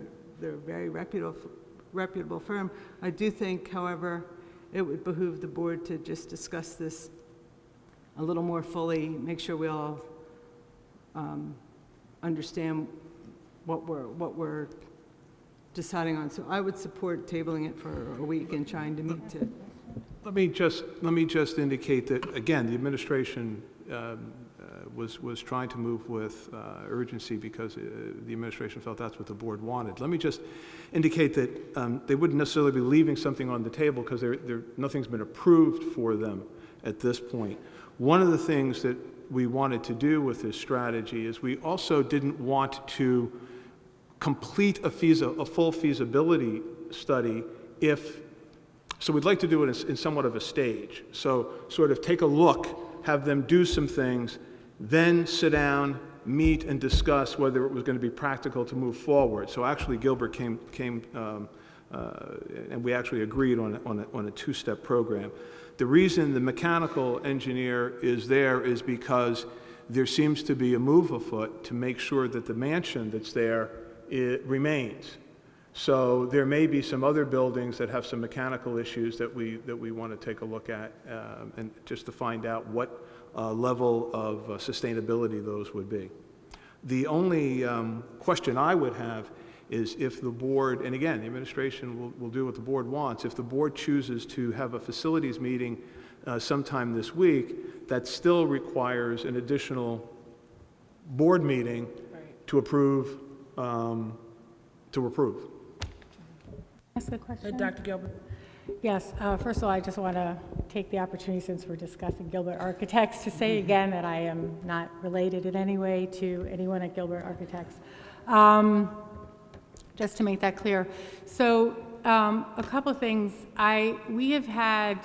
a very reputable firm. I do think, however, it would behoove the board to just discuss this a little more fully, make sure we all understand what we're deciding on. So I would support tabling it for a week and trying to meet to. Let me just indicate that, again, the administration was trying to move with urgency because the administration felt that's what the board wanted. Let me just indicate that they wouldn't necessarily be leaving something on the table because nothing's been approved for them at this point. One of the things that we wanted to do with this strategy is we also didn't want to complete a full feasibility study so we'd like to do it in somewhat of a stage. So sort of take a look, have them do some things, then sit down, meet, and discuss whether it was going to be practical to move forward. So actually Gilbert came and we actually agreed on a two-step program. The reason the mechanical engineer is there is because there seems to be a move afoot to make sure that the mansion that's there, it remains. So there may be some other buildings that have some mechanical issues that we want to take a look at, and just to find out what level of sustainability those would be. The only question I would have is if the board, and again, the administration will do what the board wants, if the board chooses to have a facilities meeting sometime this week, that still requires an additional board meeting to approve. Ask a question? Dr. Gilbert. Yes, first of all, I just want to take the opportunity, since we're discussing Gilbert Architects, to say again that I am not related in any way to anyone at Gilbert Architects. Just to make that clear. So a couple of things. We have had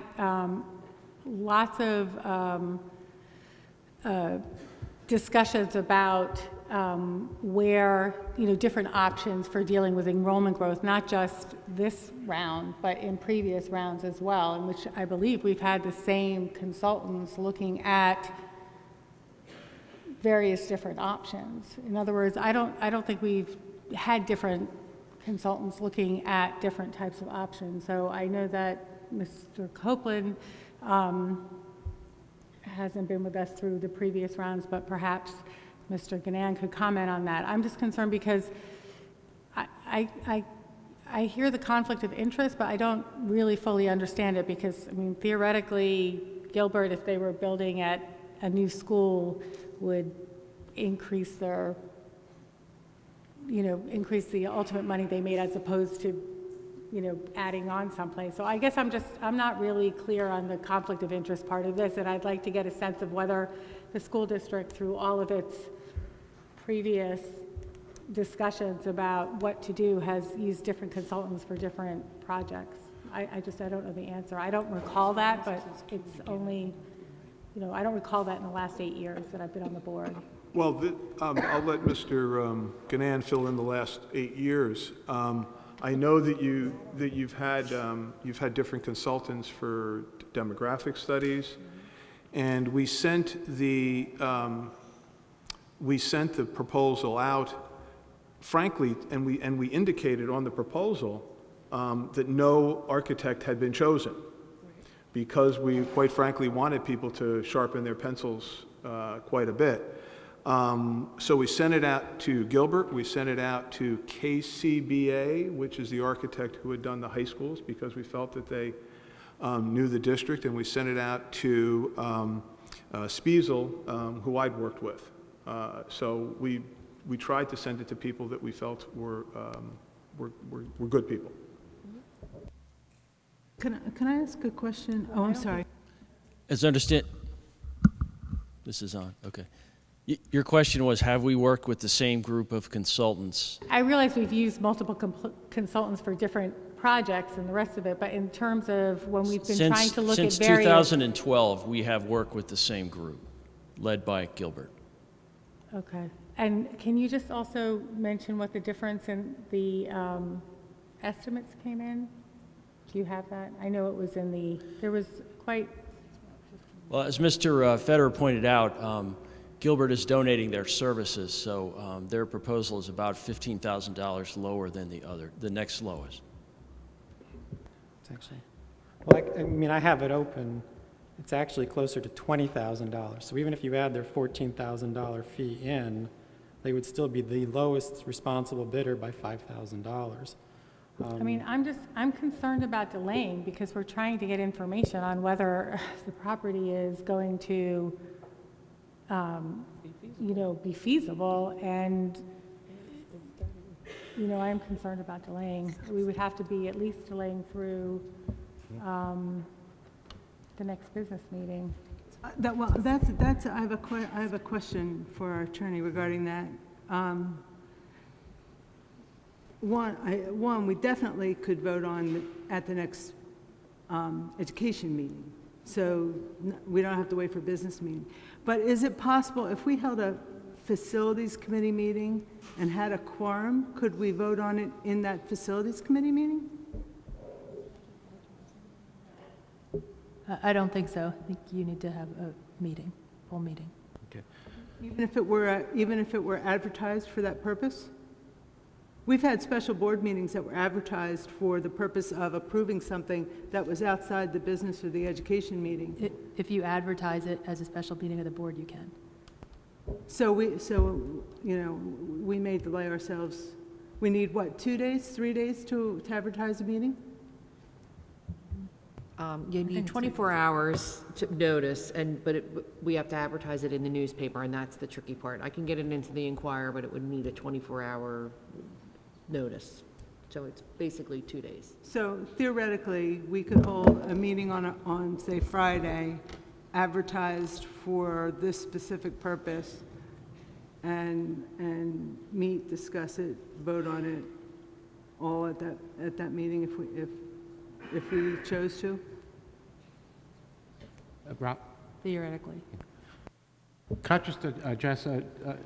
lots of discussions about where, you know, different options for dealing with enrollment growth, not just this round, but in previous rounds as well, in which I believe we've had the same consultants looking at various different options. In other words, I don't think we've had different consultants looking at different types of options. So I know that, Mr. Copeland hasn't been with us through the previous rounds, but perhaps Mr. Gannon could comment on that. I'm just concerned because I hear the conflict of interest, but I don't really fully understand it because, I mean, theoretically, Gilbert, if they were building at a new school, would increase their, increase the ultimate money they made as opposed to, adding on someplace. So I guess I'm not really clear on the conflict of interest part of this, and I'd like to get a sense of whether the school district, through all of its previous discussions about what to do, has used different consultants for different projects. I don't know the answer. I don't recall that, but it's only, I don't recall that in the last 8 years that I've been on the board. Well, I'll let Mr. Gannon fill in the last 8 years. I know that you've had different consultants for demographic studies, and we sent the proposal out, frankly, and we indicated on the proposal that no architect had been chosen because we, quite frankly, wanted people to sharpen their pencils quite a bit. So we sent it out to Gilbert, we sent it out to KCBA, which is the architect who had done the high schools, because we felt that they knew the district, and we sent it out to Spiesel, who I'd worked with. So we tried to send it to people that we felt were good people. Can I ask a question? Oh, I'm sorry. As I understand, this is on, okay. Your question was, have we worked with the same group of consultants? I realize we've used multiple consultants for different projects and the rest of it, but in terms of when we've been trying to look at various... Since 2012, we have worked with the same group, led by Gilbert. Okay. And can you just also mention what the difference in the estimates came in? Do you have that? I know it was in the... There was quite... Well, as Mr. Federer pointed out, Gilbert is donating their services, so their proposal is about $15,000 lower than the next lowest. It's actually, well, I mean, I have it open. It's actually closer to $20,000. So even if you add their $14,000 fee in, they would still be the lowest responsible bidder by $5,000. I mean, I'm concerned about delaying because we're trying to get information on whether the property is going to be feasible, and I'm concerned about delaying. We would have to be at least delaying through the next business meeting. I have a question for our attorney regarding that. One, we definitely could vote on at the next education meeting, so we don't have to wait for business meeting. But is it possible, if we held a facilities committee meeting and had a quorum, could we vote on it in that facilities committee meeting? I don't think so. I think you need to have a meeting, full meeting. Okay. Even if it were advertised for that purpose? We've had special board meetings that were advertised for the purpose of approving something that was outside the business or the education meeting. If you advertise it as a special meeting of the board, you can. So we may delay ourselves. We need, what, 2 days, 3 days to advertise a meeting? You need 24 hours to notice, but we have to advertise it in the newspaper, and that's the tricky part. I can get it into the Inquirer, but it would need a 24-hour notice. So it's basically 2 days. So theoretically, we could hold a meeting on say, Friday, advertised for this specific purpose, and meet, discuss it, vote on it, all at that meeting if we chose to? Rob? Theoretically. Can I just address,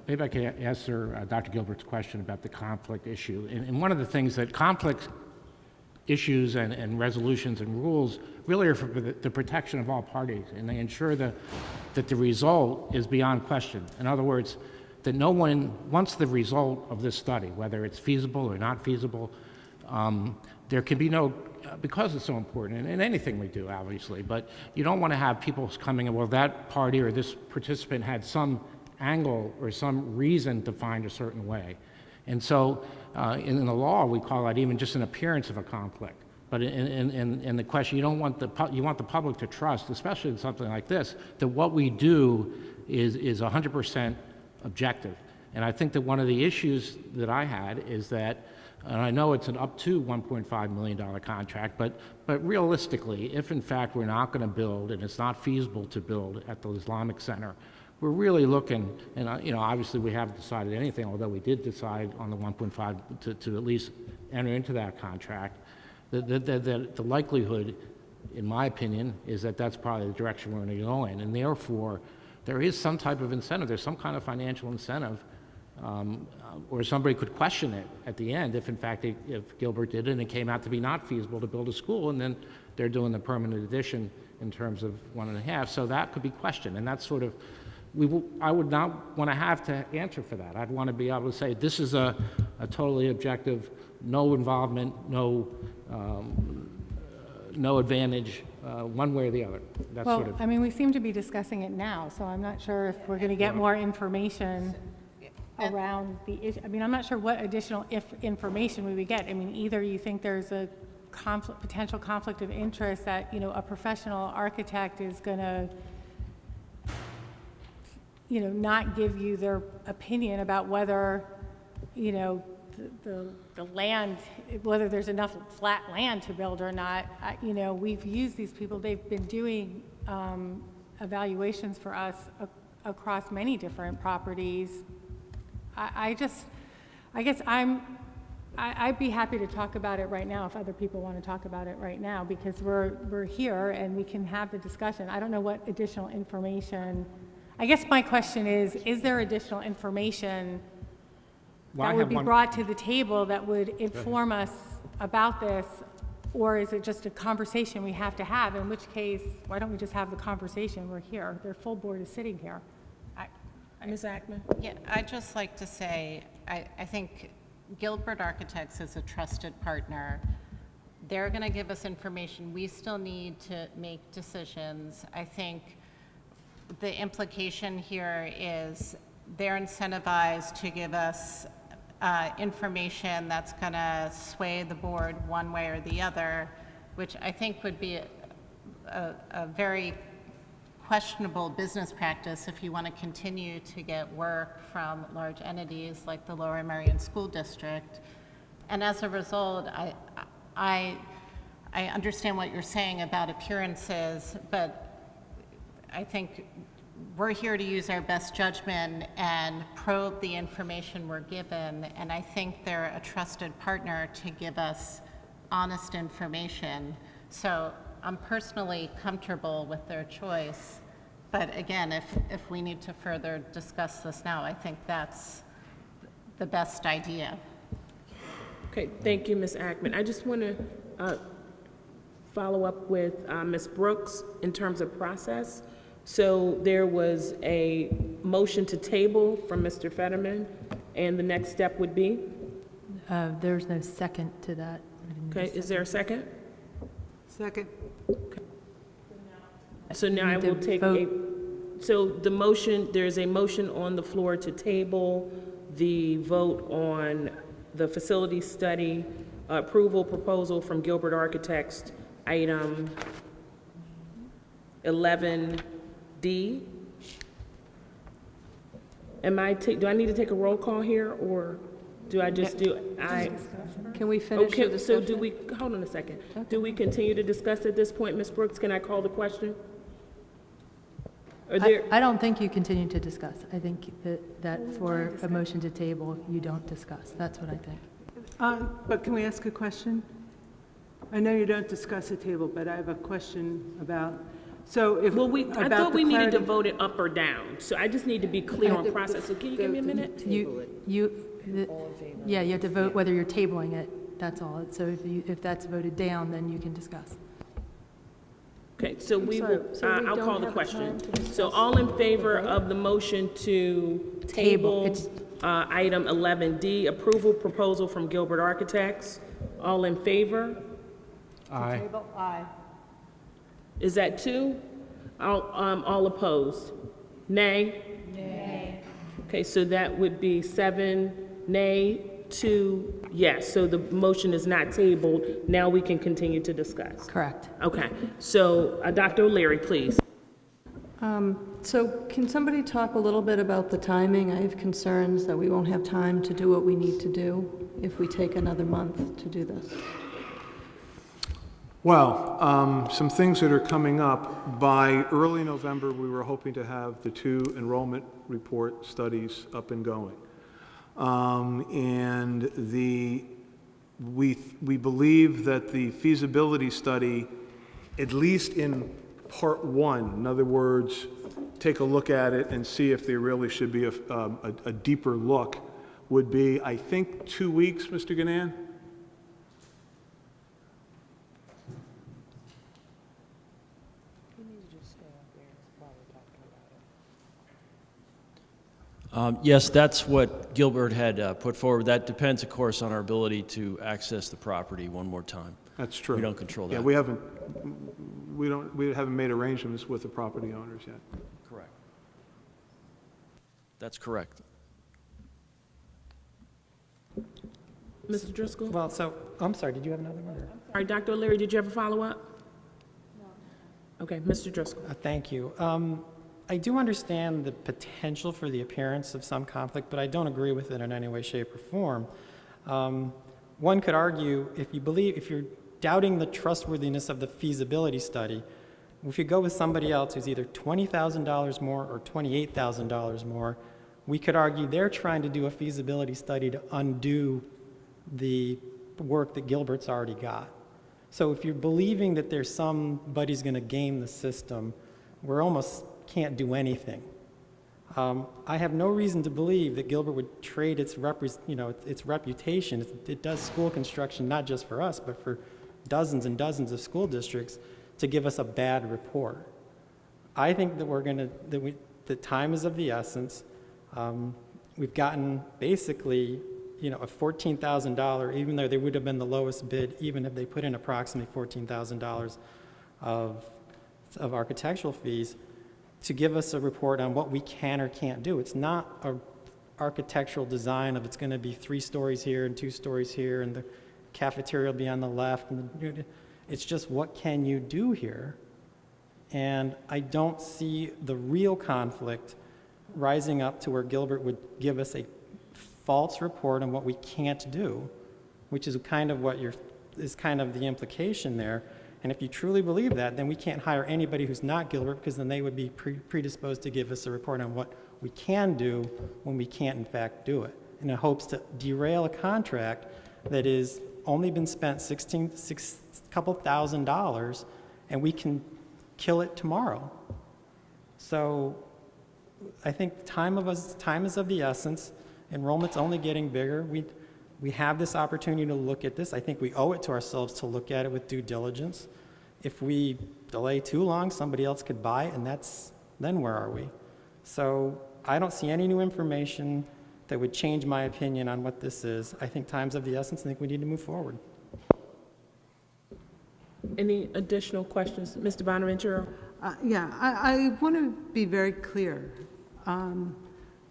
maybe I can answer Dr. Gilbert's question about the conflict issue. And one of the things that conflict issues and resolutions and rules really are for the protection of all parties, and they ensure that the result is beyond question. In other words, that no one, once the result of this study, whether it's feasible or not feasible, there can be no, because it's so important, and in anything we do, obviously, but you don't want to have people coming in, well, that party or this participant had some angle or some reason to find a certain way. And so in the law, we call that even just an appearance of a conflict. But in the question, you want the public to trust, especially in something like this, that what we do is 100% objective. And I think that one of the issues that I had is that, and I know it's an up to $1.5 million contract, but realistically, if in fact we're not going to build and it's not feasible to build at the Islamic Center, we're really looking, and obviously we haven't decided anything, although we did decide on the 1.5 to at least enter into that contract. The likelihood, in my opinion, is that that's probably the direction we're going to go in, and therefore there is some type of incentive. There's some kind of financial incentive, or somebody could question it at the end if, in fact, if Gilbert did it and it came out to be not feasible to build a school, and then they're doing the permanent addition in terms of 1.5. So that could be questioned, and that's sort of. I would not want to have to answer for that. I'd want to be able to say this is a totally objective, no involvement, no advantage, one way or the other. That's Well, sort of. I mean, we seem to be discussing it now, so I'm not sure if we're going to get more information around the issue. I mean, I'm not sure what additional information we would get. I mean, either you think there's a potential conflict of interest that, a professional architect is going to not give you their opinion about whether, the land, whether there's enough flat land to build or not. We've used these people. They've been doing evaluations for us across many different properties. I guess I'd be happy to talk about it right now if other people want to talk about it right now, because we're here and we can have the discussion. I don't know what additional information. I guess my question is there additional information that would be brought to the table that would inform us about this, or is it just a conversation we have to have? In which case, why don't we just have the conversation? We're here. Their full board is sitting here. Ms. Ackman? Yeah, I'd just like to say, I think Gilbert Architects is a trusted partner. They're going to give us information. We still need to make decisions. I think the implication here is they're incentivized to give us information that's going to sway the board one way or the other, which I think would be a very questionable business practice if you want to continue to get work from large entities like the Lower Merion School District. And as a result, I understand what you're saying about appearances, but I think we're here to use our best judgment and probe the information we're given, and I think they're a trusted partner to give us honest information. So I'm personally comfortable with their choice, but again, if we need to further discuss this now, I think that's the best idea. Okay, thank you, Ms. Ackman. I just want to follow up with Ms. Brooks in terms of process. So there was a motion to table from Mr. Fetterman, and the next step would be? There's no second to that. Okay, is there a second? Second. Okay. So now I need to will take so the motion, there's a motion on the floor to table the vote on the facility study approval proposal from Gilbert Architects, item 11D. Do I need to take a roll call here, or do I just do, Can we finish the okay, so discussion? hold on a second. Do we continue to discuss at this point, Ms. Brooks? Can I call the question? I don't think you continue to discuss. I think that for a motion to table, you don't discuss. That's what I think. But can we ask a question? I know you don't discuss a table, but I have a question about, so if, well, I thought we needed to clarity- vote it up or down, so I just need to be clear on process. So can you give me a minute? You have to vote whether you're tabling it. That's all. So if that's voted down, then you can discuss. Okay, so I'll call the question. So all in favor of the motion to table item 11D, approval proposal from Gilbert Architects. All in favor? Aye. Aye. Is that 2? All opposed? Nay? Nay. Okay, so that would be 7 nay, 2 yes. So the motion is not tabled. Now we can continue to discuss. Correct. Okay, so Dr. O'Leary, please. So can somebody talk a little bit about the timing? I have concerns that we won't have time to do what we need to do if we take another month to do this. Well, some things that are coming up. By early November, we were hoping to have the 2 enrollment report studies up and going. And we believe that the feasibility study, at least in part 1, in other words, take a look at it and see if there really should be a deeper look, would be, I think, 2 weeks, Mr. Ganan? Yes, that's what Gilbert had put forward. That depends, of course, on our ability to access the property one more time. That's true. We don't control that. Yeah, we haven't made arrangements with the property owners yet. Correct. That's correct. Mr. Driscoll? Well, so, I'm sorry, did you have another one? Or? All right, Dr. O'Leary, did you have a follow-up? No. Okay, Mr. Driscoll. Thank you. I do understand the potential for the appearance of some conflict, but I don't agree with it in any way, shape, or form. One could argue, if you're doubting the trustworthiness of the feasibility study, if you go with somebody else who's either $20,000 more or $28,000 more, we could argue they're trying to do a feasibility study to undo the work that Gilbert's already got. So if you're believing that there's somebody's going to game the system, we're almost can't do anything. I have no reason to believe that Gilbert would trade its reputation. It does school construction not just for us, but for dozens and dozens of school districts, to give us a bad report. I think that the time is of the essence. We've gotten basically, a $14,000, even though they would have been the lowest bid, even if they put in approximately $14,000 of architectural fees, to give us a report on what we can or can't do. It's not an architectural design of it's going to be 3 stories here and 2 stories here, and the cafeteria will be on the left. It's just, what can you do here? And I don't see the real conflict rising up to where Gilbert would give us a false report on what we can't do, which is kind of the implication there. And if you truly believe that, then we can't hire anybody who's not Gilbert, because then they would be predisposed to give us a report on what we can do when we can't in fact do it, in hopes to derail a contract that is only been spent couple $1,000, and we can kill it tomorrow. So I think time is of the essence. Enrollment's only getting bigger. We have this opportunity to look at this. I think we owe it to ourselves to look at it with due diligence. If we delay too long, somebody else could buy it, and then where are we? So I don't see any new information that would change my opinion on what this is. I think time's of the essence. I think we need to move forward. Any additional questions? Mr. Bonaventura? I want to be very clear.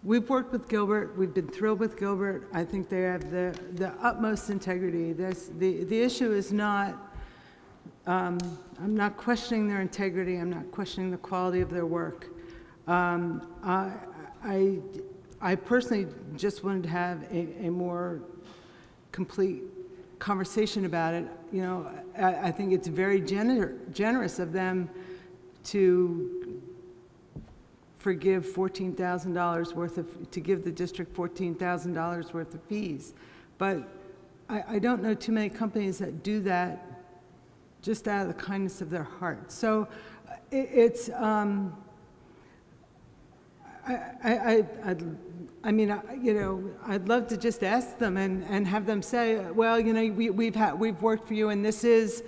We've worked with Gilbert. We've been thrilled with Gilbert. I think they have the utmost integrity. The issue is not, I'm not questioning their integrity. I'm not questioning the quality of their work. I personally just wanted to have a more complete conversation about it. I think it's very generous of them to forgive $14,000 worth to give the district $14,000 worth of fees. But I don't know too many companies that do that just out of the kindness of their heart. So it's, I'd love to just ask them and have them say, well, we've worked for you, and this is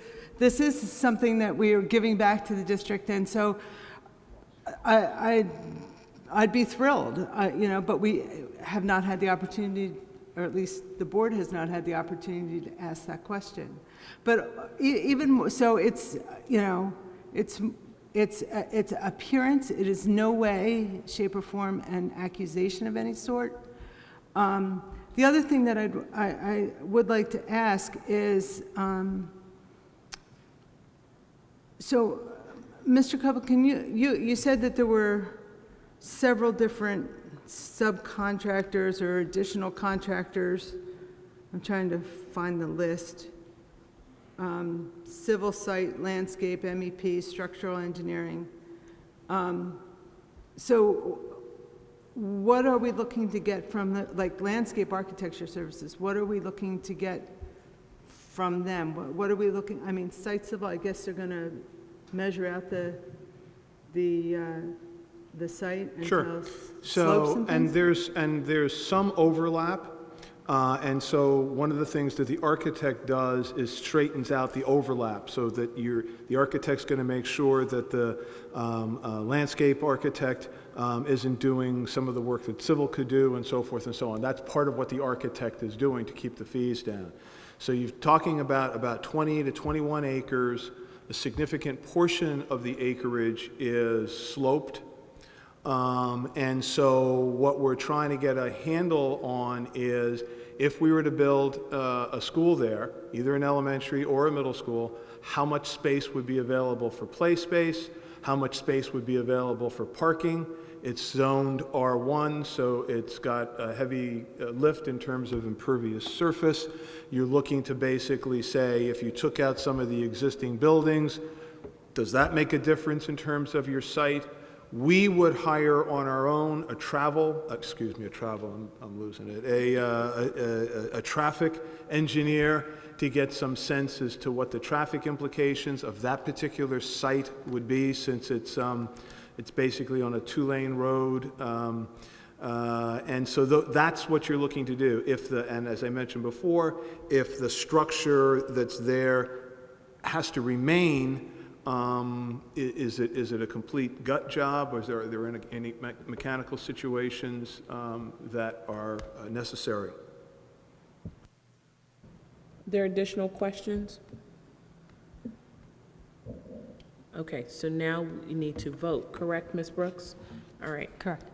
something that we are giving back to the district. And so I I'd be thrilled, but we have not had the opportunity, or at least the board has not had the opportunity to ask that question. But even more, so it's appearance. It is no way, shape, or form an accusation of any sort. The other thing that I would like to ask is, so, Mr. Coppell, can you said that there were several different subcontractors or additional contractors. I'm trying to find the list. Civil site, landscape, MEP, structural engineering. So what are we looking to get from the, like, landscape architecture services? What are we looking to get from them? What are we looking, I mean, site civil, I guess they're gonna measure out the site and Sure. tell us So, slopes and things? there's some overlap. And so one of the things that the architect does is straightens out the overlap so that the architect's going to make sure that the landscape architect isn't doing some of the work that civil could do, and so forth and so on. That's part of what the architect is doing to keep the fees down. So you're talking about 20 to 21 acres. A significant portion of the acreage is sloped. And so what we're trying to get a handle on is, if we were to build a school there, either an elementary or a middle school, how much space would be available for play space, how much space would be available for parking. It's zoned R1, so it's got a heavy lift in terms of impervious surface. You're looking to basically say, if you took out some of the existing buildings, does that make a difference in terms of your site? We would hire on our own a traffic engineer to get some sense as to what the traffic implications of that particular site would be, since it's basically on a 2-lane road. And so that's what you're looking to do. And as I mentioned before, if the structure that's there has to remain, is it a complete gut job, or are there any mechanical situations that are necessary? There are additional questions? Okay, so now we need to vote, correct, Ms. Brooks? All right. Correct.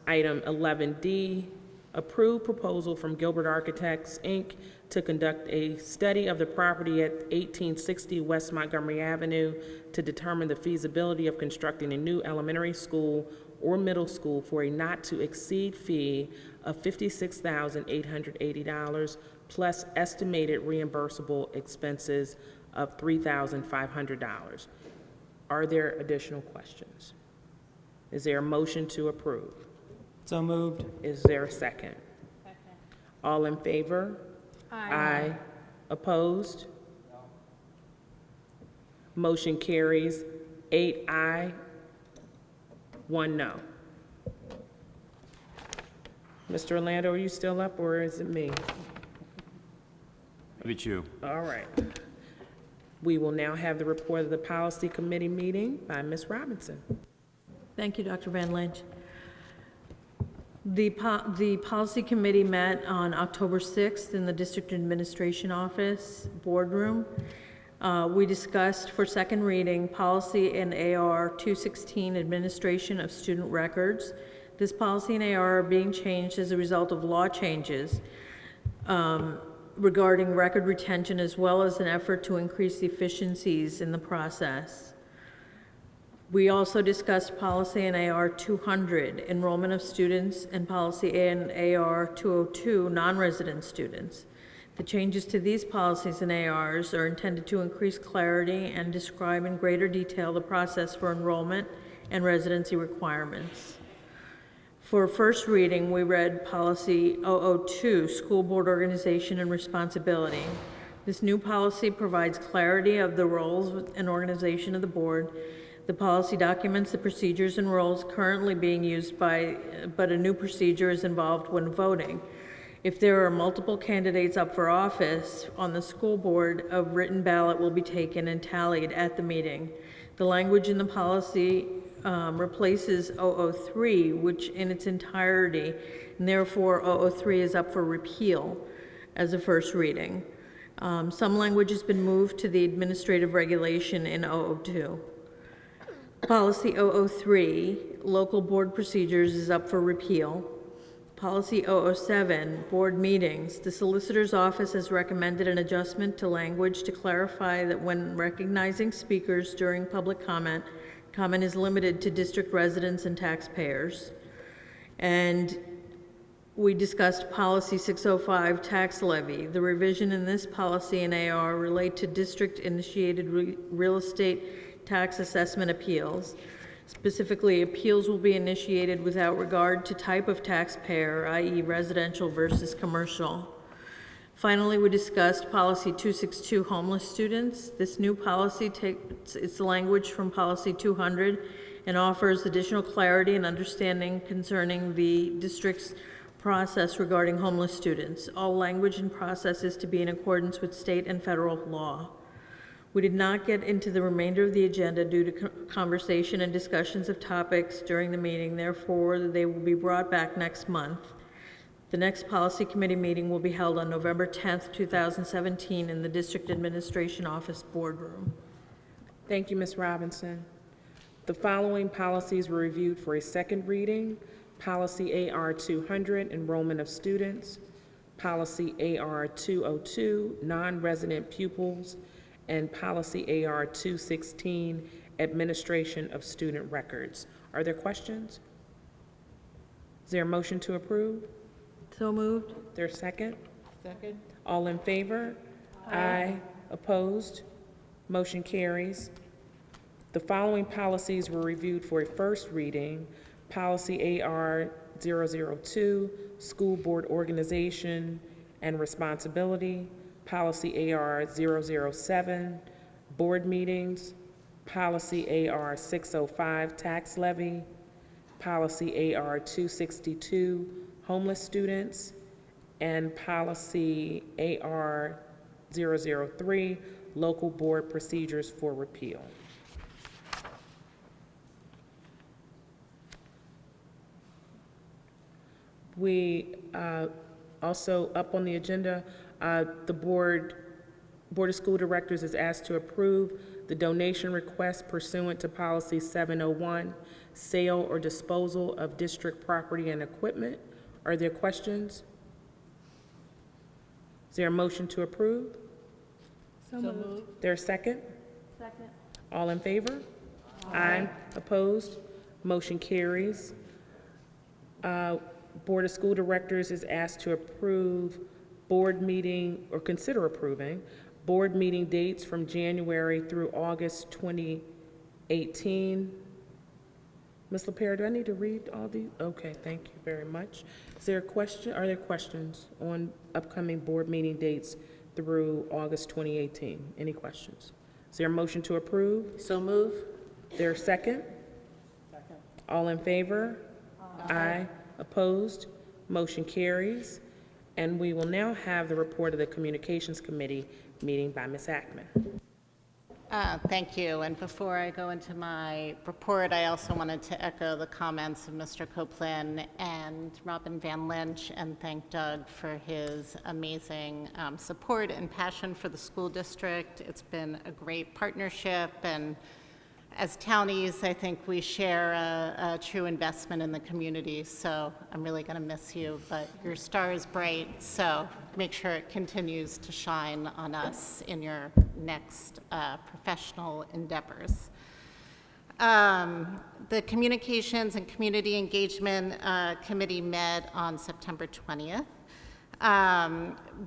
Item 11D, approve proposal from Gilbert Architects, Inc. to conduct a study of the property at 1860 West Montgomery Avenue to determine the feasibility of constructing a new elementary school or middle school for a not-to-exceed fee of $56,880 plus estimated reimbursable expenses of $3,500. Are there additional questions? Is there a motion to approve? So moved. Is there a second? Second. All in favor? Aye. Opposed? No. Motion carries 8 aye, 1 no. Mr. Orlando, are you still up, or is it me? It's you. All right. We will now have the report of the Policy Committee meeting by Ms. Robinson. Thank you, Dr. Van Lynch. The Policy Committee met on October 6th in the District Administration Office boardroom. We discussed for second reading policy in AR 216, Administration of Student Records. This policy in AR are being changed as a result of law changes regarding record retention, as well as an effort to increase the efficiencies in the process. We also discussed policy in AR 200, enrollment of students, and policy in AR 202, non-resident students. The changes to these policies and ARs are intended to increase clarity and describe in greater detail the process for enrollment and residency requirements. For first reading, we read policy 002, school board organization and responsibility. This new policy provides clarity of the roles and organization of the board. The policy documents the procedures and roles currently being used but a new procedure is involved when voting. If there are multiple candidates up for office on the school board, a written ballot will be taken and tallied at the meeting. The language in the policy replaces 003, which in its entirety, and therefore 003 is up for repeal as a first reading. Some language has been moved to the administrative regulation in 002. Policy 003, local board procedures, is up for repeal. Policy 007, board meetings. The Solicitor's Office has recommended an adjustment to language to clarify that when recognizing speakers during public comment, comment is limited to district residents and taxpayers. And we discussed Policy 605, tax levy. The revision in this policy and AR relate to district-initiated real estate tax assessment appeals. Specifically, appeals will be initiated without regard to type of taxpayer, i.e. residential versus commercial. Finally, we discussed Policy 262, homeless students. This new policy takes its language from Policy 200 and offers additional clarity and understanding concerning the district's process regarding homeless students. All language and process is to be in accordance with state and federal law. We did not get into the remainder of the agenda due to conversation and discussions of topics during the meeting. Therefore, they will be brought back next month. The next Policy Committee meeting will be held on November 10th, 2017 in the District Administration Office Boardroom. Thank you, Ms. Robinson. The following policies were reviewed for a second reading. Policy AR 200, enrollment of students. Policy AR 202, non-resident pupils. And Policy AR 216, administration of student records. Are there questions? Is there a motion to approve? So moved. There a second? Second. All in favor? Aye. Opposed? Motion carries. The following policies were reviewed for a first reading. Policy AR 002, school board organization and responsibility. Policy AR 007, board meetings. Policy AR 605, tax levy. Policy AR 262, homeless students. And Policy AR 003, local board procedures for repeal. We also, up on the agenda, the Board of School Directors is asked to approve the donation request pursuant to Policy 701, sale or disposal of district property and equipment. Are there questions? Is there a motion to approve? So moved. There a second? Second. All in favor? Aye. Opposed? Motion carries. Board of School Directors is asked to approve board meeting, or consider approving, board meeting dates from January through August 2018. Ms. LaPierre, do I need to read all these? Okay, thank you very much. Is there a question? Are there questions on upcoming board meeting dates through August 2018? Any questions? Is there a motion to approve? So move. There a second? Second. All in favor? Aye. Opposed? Motion carries. And we will now have the report of the Communications Committee meeting by Ms. Ackman. Thank you. And before I go into my report, I also wanted to echo the comments of Mr. Copeland and Robin Van Lynch and thank Doug for his amazing support and passion for the school district. It's been a great partnership, and as townies, I think we share a true investment in the community, so I'm really going to miss you, but your star is bright, so make sure it continues to shine on us in your next professional endeavors. The Communications and Community Engagement Committee met on September 20th.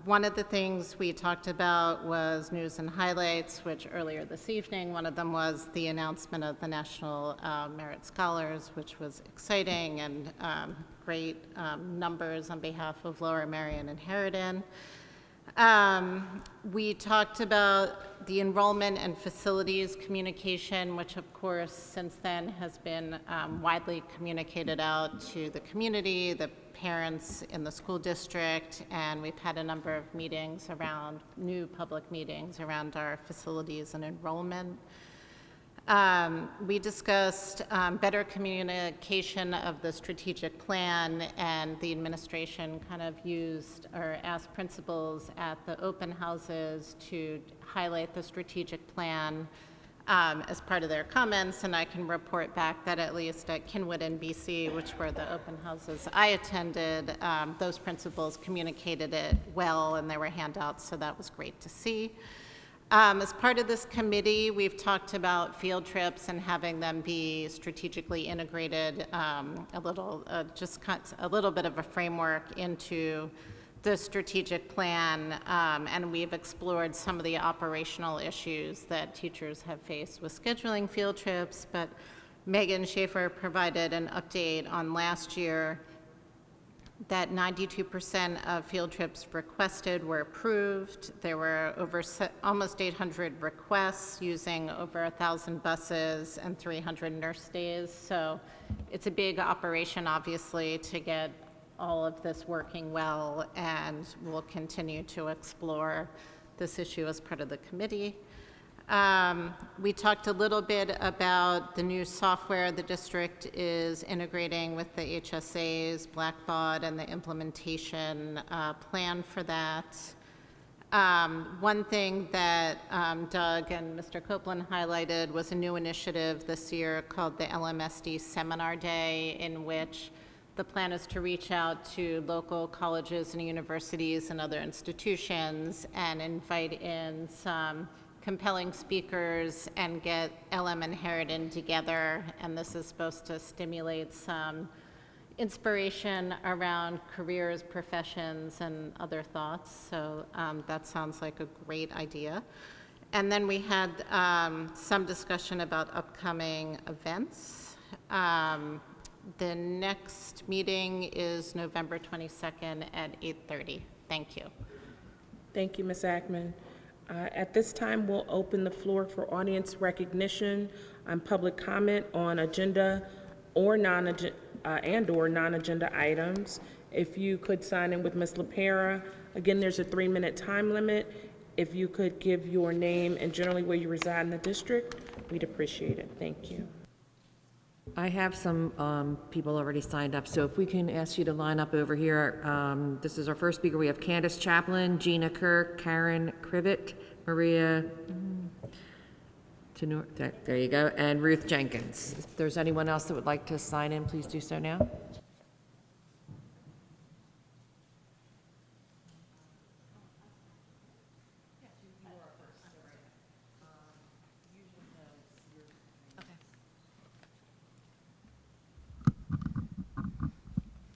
One of the things we talked about was news and highlights, which earlier this evening, one of them was the announcement of the National Merit Scholars, which was exciting and great numbers on behalf of Lower Merion and Harridan. We talked about the enrollment and facilities communication, which of course since then has been widely communicated out to the community, the parents in the school district, and we've had a number of meetings around, new public meetings around our facilities and enrollment. We discussed better communication of the strategic plan, and the administration kind of used or asked principals at the open houses to highlight the strategic plan as part of their comments, and I can report back that at least at Kinwood and BC, which were the open houses I attended, those principals communicated it well, and there were handouts, so that was great to see. As part of this committee, we've talked about field trips and having them be strategically integrated, a little bit of a framework into the strategic plan, and we've explored some of the operational issues that teachers have faced with scheduling field trips, but Megan Schaefer provided an update on last year that 92% of field trips requested were approved. There were almost 800 requests using over 1,000 buses and 300 nurse days. So it's a big operation, obviously, to get all of this working well, and we'll continue to explore this issue as part of the committee. We talked a little bit about the new software the district is integrating with the HSA's Blackbaud and the implementation plan for that. One thing that Doug and Mr. Copeland highlighted was a new initiative this year called the Lmsb Seminar Day, in which the plan is to reach out to local colleges and universities and other institutions and invite in some compelling speakers and get LM and Harridan together, and this is supposed to stimulate some inspiration around careers, professions, and other thoughts, so that sounds like a great idea. And then we had some discussion about upcoming events. The next meeting is November 22nd at 8:30. Thank you. Thank you, Ms. Ackman. At this time, we'll open the floor for audience recognition and public comment on agenda or non-agenda items. If you could sign in with Ms. LaPera. Again, there's a 3-minute time limit. If you could give your name and generally where you reside in the district, we'd appreciate it. Thank you. I have some people already signed up, so if we can ask you to line up over here. This is our first speaker. We have Candace Chaplin, Gina Kirk, Karen Krivitt, Maria, there you go, and Ruth Jenkins. If there's anyone else that would like to sign in, please do so now.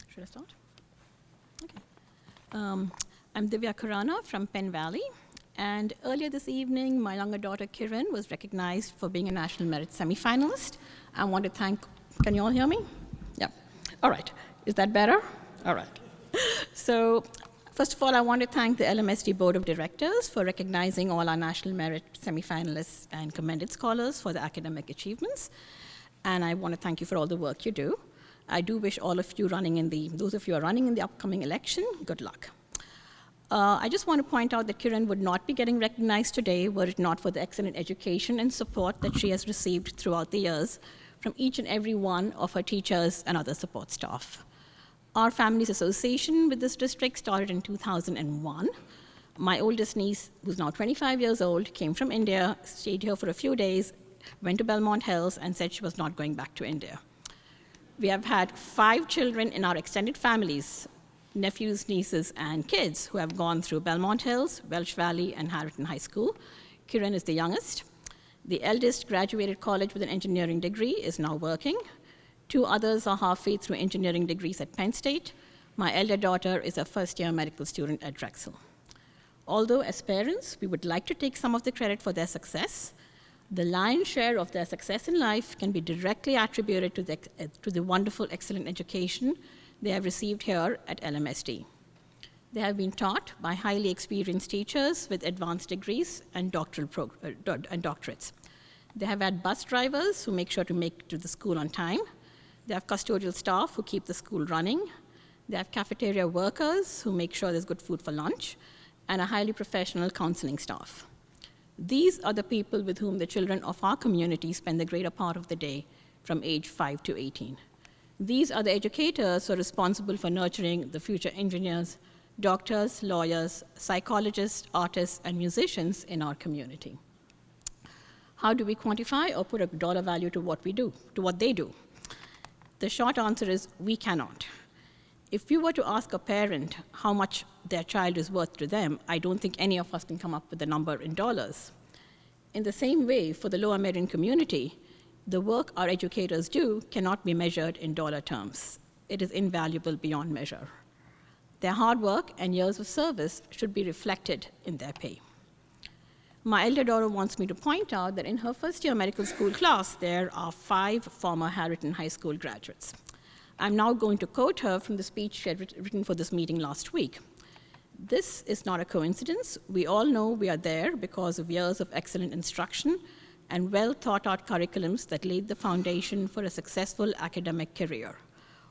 Should I start? Okay. I'm Divya Khurana from Penn Valley, and earlier this evening, my younger daughter Kiran was recognized for being a National Merit semifinalist. I want to thank, can you all hear me? Yeah. All right. Is that better? All right. So, first of all, I want to thank the Lmsb Board of Directors for recognizing all our National Merit semifinalists and commended scholars for their academic achievements. And I want to thank you for all the work you do. I do wish all of you those of you who are running in the upcoming election, good luck. I just want to point out that Kiran would not be getting recognized today were it not for the excellent education and support that she has received throughout the years from each and every one of her teachers and other support staff. Our family's association with this district started in 2001. My oldest niece, who's now 25 years old, came from India, stayed here for a few days, went to Belmont Hills, and said she was not going back to India. We have had 5 children in our extended families, nephews, nieces, and kids who have gone through Belmont Hills, Welsh Valley, and Harrison High School. Kiran is the youngest. The eldest graduated college with an engineering degree, is now working. 2 others are halfway through engineering degrees at Penn State. My elder daughter is a first-year medical student at Drexel. Although as parents, we would like to take some of the credit for their success, the lion's share of their success in life can be directly attributed to the wonderful, excellent education they have received here at LMSD. They have been taught by highly experienced teachers with advanced degrees and doctorates. They have had bus drivers who make sure to make it to the school on time. They have custodial staff who keep the school running. They have cafeteria workers who make sure there's good food for lunch, and a highly professional counseling staff. These are the people with whom the children of our community spend the greater part of the day from age 5 to 18. These are the educators who are responsible for nurturing the future engineers, doctors, lawyers, psychologists, artists, and musicians in our community. How do we quantify or put a dollar value to what we do, to what they do? The short answer is we cannot. If you were to ask a parent how much their child is worth to them, I don't think any of us can come up with a number in dollars. In the same way, for the Lower Merion community, the work our educators do cannot be measured in dollar terms. It is invaluable beyond measure. Their hard work and years of service should be reflected in their pay. My elder daughter wants me to point out that in her first-year medical school class, there are 5 former Harrington High School graduates. I'm now going to quote her from the speech she had written for this meeting last week. This is not a coincidence. We all know we are there because of years of excellent instruction and well-thought-out curriculums that laid the foundation for a successful academic career.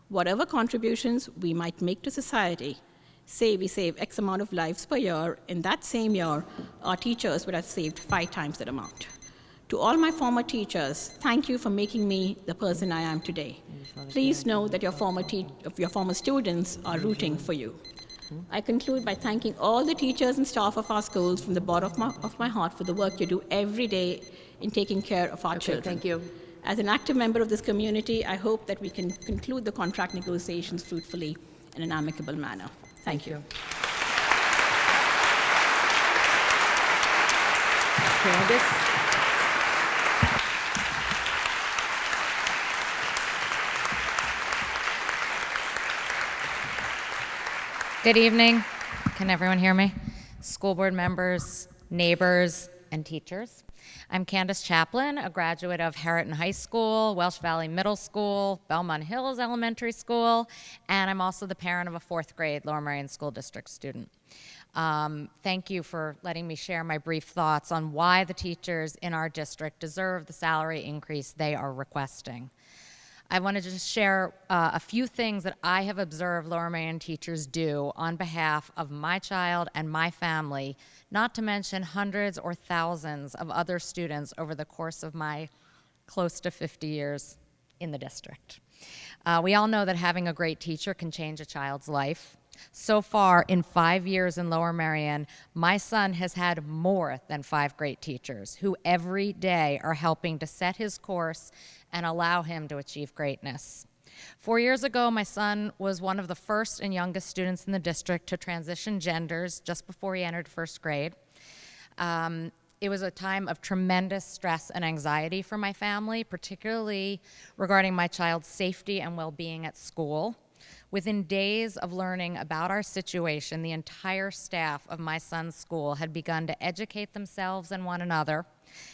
Whatever contributions we might make to society, say we save X amount of lives per year, in that same year, our teachers would have saved 5 times that amount. To all my former teachers, thank you for making me the person I am today. Please know that your former students are rooting for you. I conclude by thanking all the teachers and staff of our schools from the bottom of my heart for the work you do every day in taking care of our children. Thank you. As an active member of this community, I hope that we can conclude the contract negotiations fruitfully in an amicable manner. Thank you. Candace? Good evening. Can everyone hear me? School board members, neighbors, and teachers. I'm Candace Chaplin, a graduate of Harrington High School, Welsh Valley Middle School, Belmont Hills Elementary School, and I'm also the parent of a 4th grade Lower Merion School District student. Thank you for letting me share my brief thoughts on why the teachers in our district deserve the salary increase they are requesting. I wanted to just share a few things that I have observed Lower Merion teachers do on behalf of my child and my family, not to mention hundreds or thousands of other students over the course of my close to 50 years in the district. We all know that having a great teacher can change a child's life. So far, in 5 years in Lower Merion, my son has had more than 5 great teachers who every day are helping to set his course and allow him to achieve greatness. 4 years ago, my son was one of the first and youngest students in the district to transition genders just before he entered 1st grade. It was a time of tremendous stress and anxiety for my family, particularly regarding my child's safety and well-being at school. Within days of learning about our situation, the entire staff of my son's school had begun to educate themselves and one another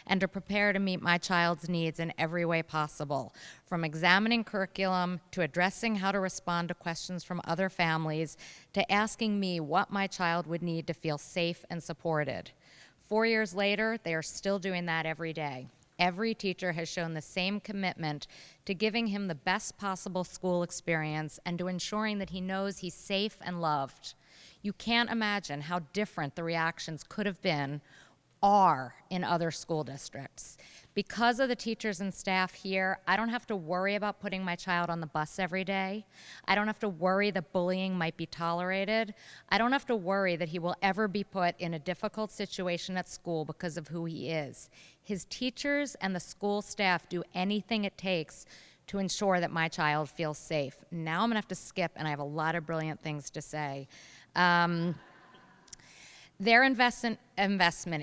and to prepare to meet my child's needs in every way possible, from examining curriculum to addressing how to respond to questions from other families to asking me what my child would need to feel safe and supported. 4 years later, they are still doing that every day. Every teacher has shown the same commitment to giving him the best possible school experience and to ensuring that he knows he's safe and loved. You can't imagine how different the reactions could have been are in other school districts. Because of the teachers and staff here, I don't have to worry about putting my child on the bus every day. I don't have to worry that bullying might be tolerated. I don't have to worry that he will ever be put in a difficult situation at school because of who he is. His teachers and the school staff do anything it takes to ensure that my child feels safe. Now I'm gonna have to skip, and I have a lot of brilliant things to say. Their investment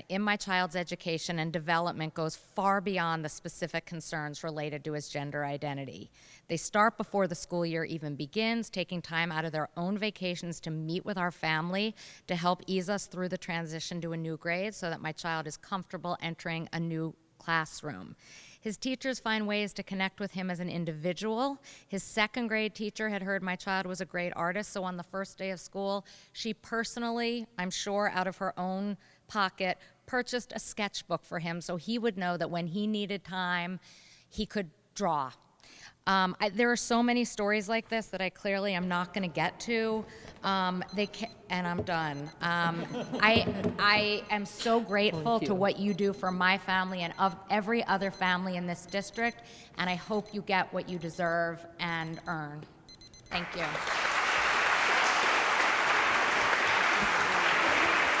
in my child's education and development goes far beyond the specific concerns related to his gender identity. They start before the school year even begins, taking time out of their own vacations to meet with our family to help ease us through the transition to a new grade so that my child is comfortable entering a new classroom. His teachers find ways to connect with him as an individual. His 2nd grade teacher had heard my child was a great artist, so on the first day of school, she personally, I'm sure out of her own pocket, purchased a sketchbook for him so he would know that when he needed time, he could draw. There are so many stories like this that I clearly am not going to get to. And I'm done. I am so grateful to what you do for my family and of every other family in this district, and I hope you get what you deserve and earn. Thank you.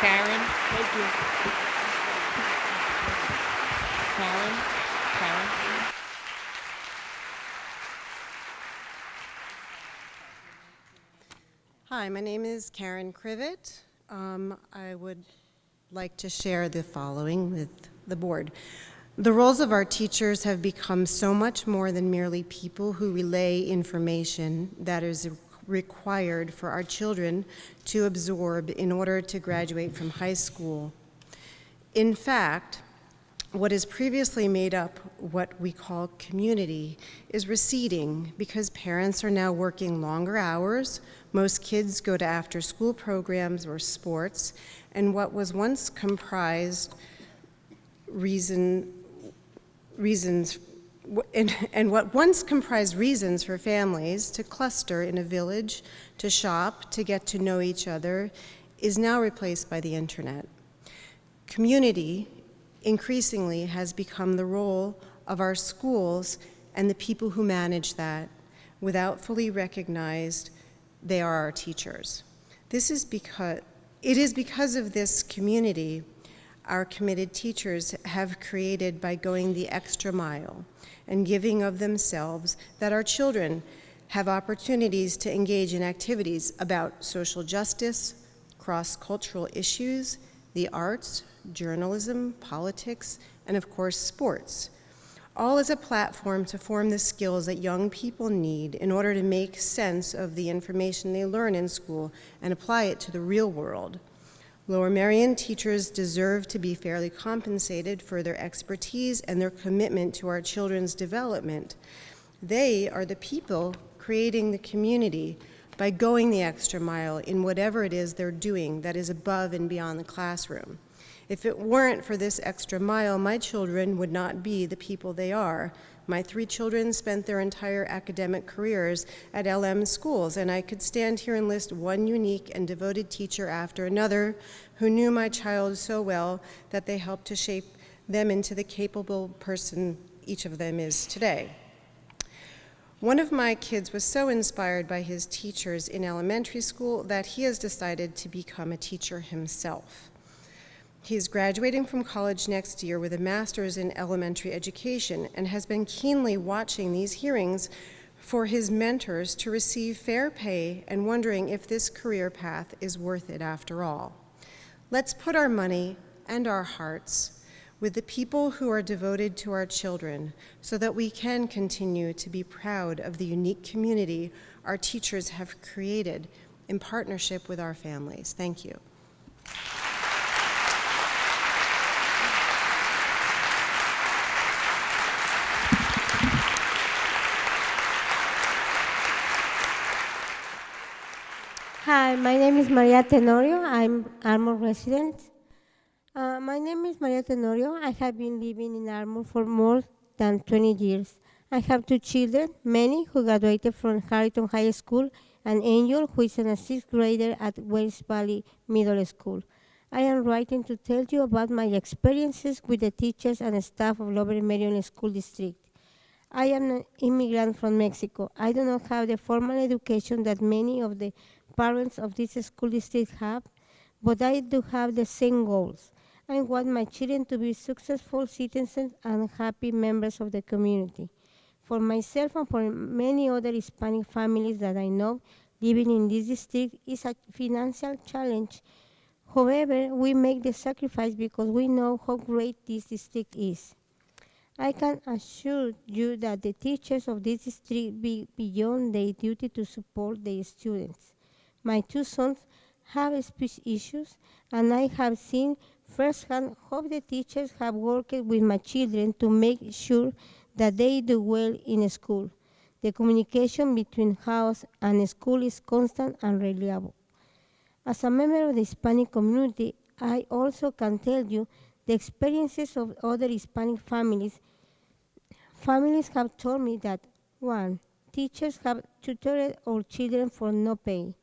Karen, thank you. Karen. Hi, my name is Karen Crivet. I would like to share the following with the board. The roles of our teachers have become so much more than merely people who relay information that is required for our children to absorb in order to graduate from high school. In fact, what is previously made up what we call community is receding because parents are now working longer hours. Most kids go to after-school programs or sports, and what was once comprised reasons for families to cluster in a village, to shop, to get to know each other, is now replaced by the internet. Community increasingly has become the role of our schools and the people who manage that without fully recognized they are our teachers. It is because of this community our committed teachers have created by going the extra mile and giving of themselves that our children have opportunities to engage in activities about social justice, cross-cultural issues, the arts, journalism, politics, and of course sports, all as a platform to form the skills that young people need in order to make sense of the information they learn in school and apply it to the real world. Lower Merion teachers deserve to be fairly compensated for their expertise and their commitment to our children's development. They are the people creating the community by going the extra mile in whatever it is they're doing that is above and beyond the classroom. If it weren't for this extra mile, my children would not be the people they are. My 3 children spent their entire academic careers at LM schools, and I could stand here and list one unique and devoted teacher after another who knew my child so well that they helped to shape them into the capable person each of them is today. One of my kids was so inspired by his teachers in elementary school that he has decided to become a teacher himself. He is graduating from college next year with a master's in elementary education and has been keenly watching these hearings for his mentors to receive fair pay and wondering if this career path is worth it after all. Let's put our money and our hearts with the people who are devoted to our children so that we can continue to be proud of the unique community our teachers have created in partnership with our families. Thank you. Hi, my name is Maria Tenorio. I'm Armor resident. My name is Maria Tenorio. I have been living in Armor for more than 20 years. I have 2 children, Manny, who graduated from Harrington High School, and Angel, who is a 6th grader at West Valley Middle School. I am writing to tell you about my experiences with the teachers and staff of Lower Merion School District. I am an immigrant from Mexico. I do not have the formal education that many of the parents of this school district have, but I do have the same goals. I want my children to be successful citizens and happy members of the community. For myself and for many other Hispanic families that I know, living in this district is a financial challenge. However, we make the sacrifice because we know how great this district is. I can assure you that the teachers of this district be beyond their duty to support their students. My 2 sons have speech issues, and I have seen firsthand how the teachers have worked with my children to make sure that they do well in school. The communication between house and school is constant and reliable. As a member of the Hispanic community, I also can tell you the experiences of other Hispanic families. Families have told me that 1. Teachers have tutored our children for no pay.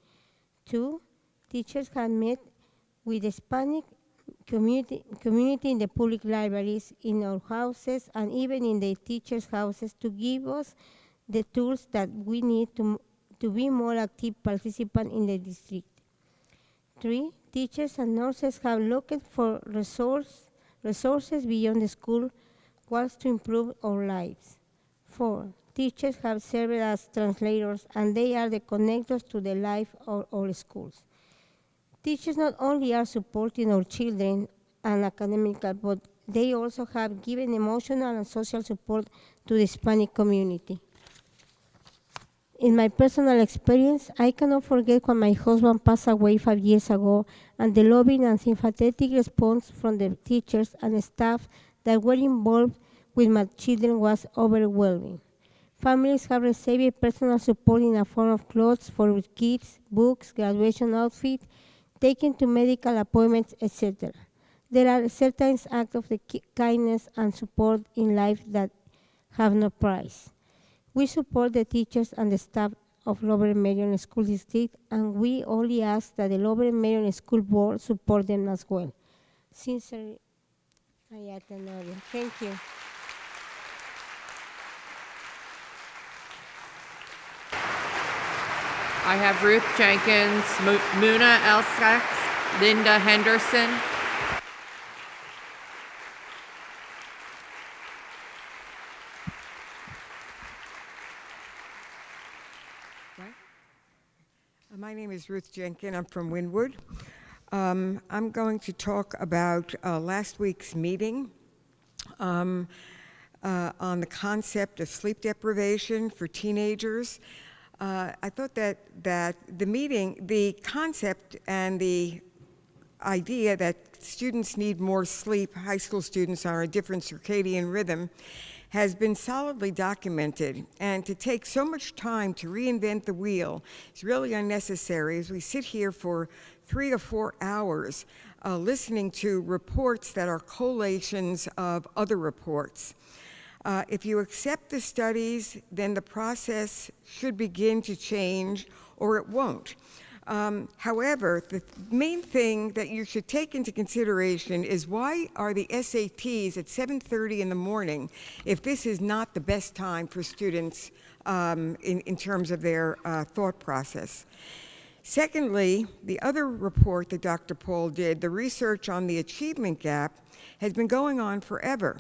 2. Teachers have met with the Hispanic community in the public libraries, in our houses, and even in the teachers' houses to give us the tools that we need to be more active participants in the district. 3. Teachers and nurses have looked for resources beyond the school walls to improve our lives. 4. Teachers have served as translators, and they are the connectors to the life of our schools. Teachers not only are supporting our children and academical, but they also have given emotional and social support to the Hispanic community. In my personal experience, I cannot forget when my husband passed away 5 years ago, and the loving and sympathetic response from the teachers and staff that were involved with my children was overwhelming. Families have received personal support in the form of clothes for kids, books, graduation outfits, taken to medical appointments, etc. There are certain acts of the kindness and support in life that have no price. We support the teachers and the staff of Lower Merion School District, and we only ask that the Lower Merion School Board support them as well. Sincerely, Maria Tenorio. Thank you. I have Ruth Jenkins, Muna Elsax, Linda Henderson. My name is Ruth Jenkins. I'm from Wynwood. I'm going to talk about last week's meeting on the concept of sleep deprivation for teenagers. I thought that the meeting, the concept and the idea that students need more sleep, high school students are a different circadian rhythm, has been solidly documented, and to take so much time to reinvent the wheel is really unnecessary as we sit here for 3 or 4 hours listening to reports that are collations of other reports. If you accept the studies, then the process should begin to change, or it won't. However, the main thing that you should take into consideration is, why are the SATs at 7:30 in the morning if this is not the best time for students in terms of their thought process? Secondly, the other report that Dr. Paul did, the research on the achievement gap, has been going on forever.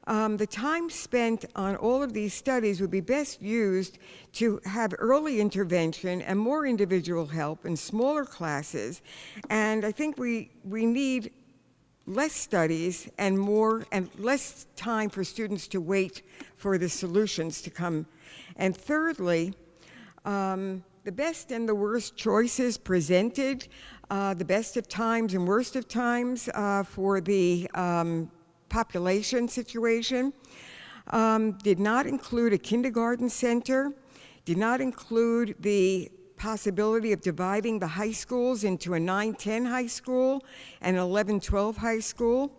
The time spent on all of these studies would be best used to have early intervention and more individual help in smaller classes. And I think we need less studies and less time for students to wait for the solutions to come. And thirdly, the best and the worst choices presented, the best of times and worst of times for the population situation, did not include a kindergarten center, did not include the possibility of dividing the high schools into a 9-10 high school and 11-12 high school.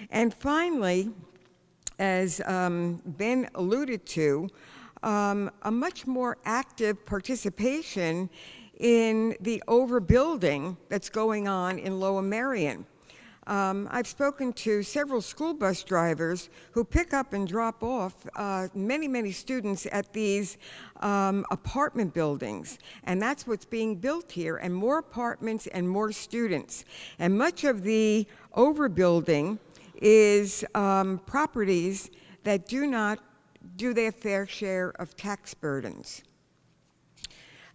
And finally, as Ben alluded to, a much more active participation in the overbuilding that's going on in Lower Merion. I've spoken to several school bus drivers who pick up and drop off many students at these apartment buildings, and that's what's being built here, and more apartments and more students. And much of the overbuilding is properties that do not do their fair share of tax burdens.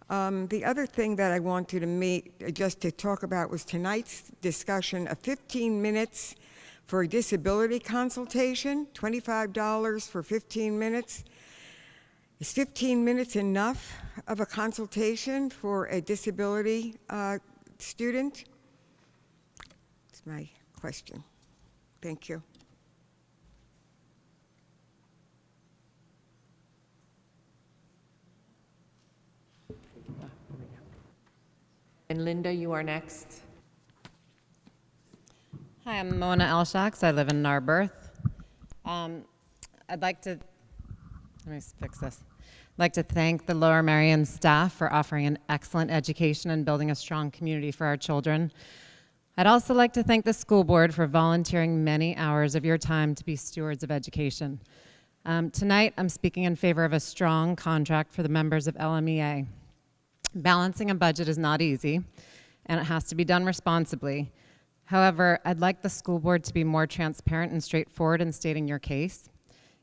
The other thing that I wanted to talk about was tonight's discussion of 15 minutes for a disability consultation, $25 for 15 minutes. Is 15 minutes enough of a consultation for a disability student? That's my question. Thank you. And Linda, you are next. Hi, I'm Mona Elshax. I live in Narberth. I'd like to, let me fix this. I'd like to thank the Lower Merion staff for offering an excellent education and building a strong community for our children. I'd also like to thank the school board for volunteering many hours of your time to be stewards of education. Tonight, I'm speaking in favor of a strong contract for the members of LMEA. Balancing a budget is not easy, and it has to be done responsibly. However, I'd like the school board to be more transparent and straightforward in stating your case.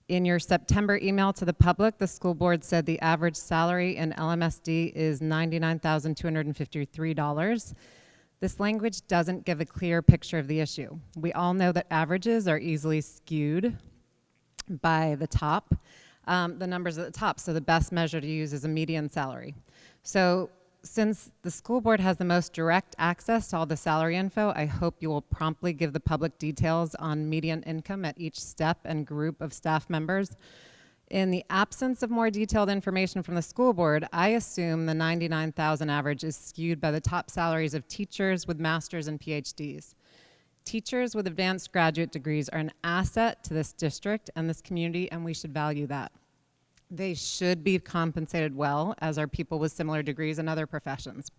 In your September email to the public, the school board said the average salary in Lmsb is $99,253. This language doesn't give a clear picture of the issue. We all know that averages are easily skewed by the top, the numbers at the top, so the best measure to use is a median salary. So since the school board has the most direct access to all the salary info, I hope you will promptly give the public details on median income at each step and group of staff members. In the absence of more detailed information from the school board, I assume the $99,000 average is skewed by the top salaries of teachers with masters and PhDs. Teachers with advanced graduate degrees are an asset to this district and this community, and we should value that. They should be compensated well, as are people with similar degrees in other professions.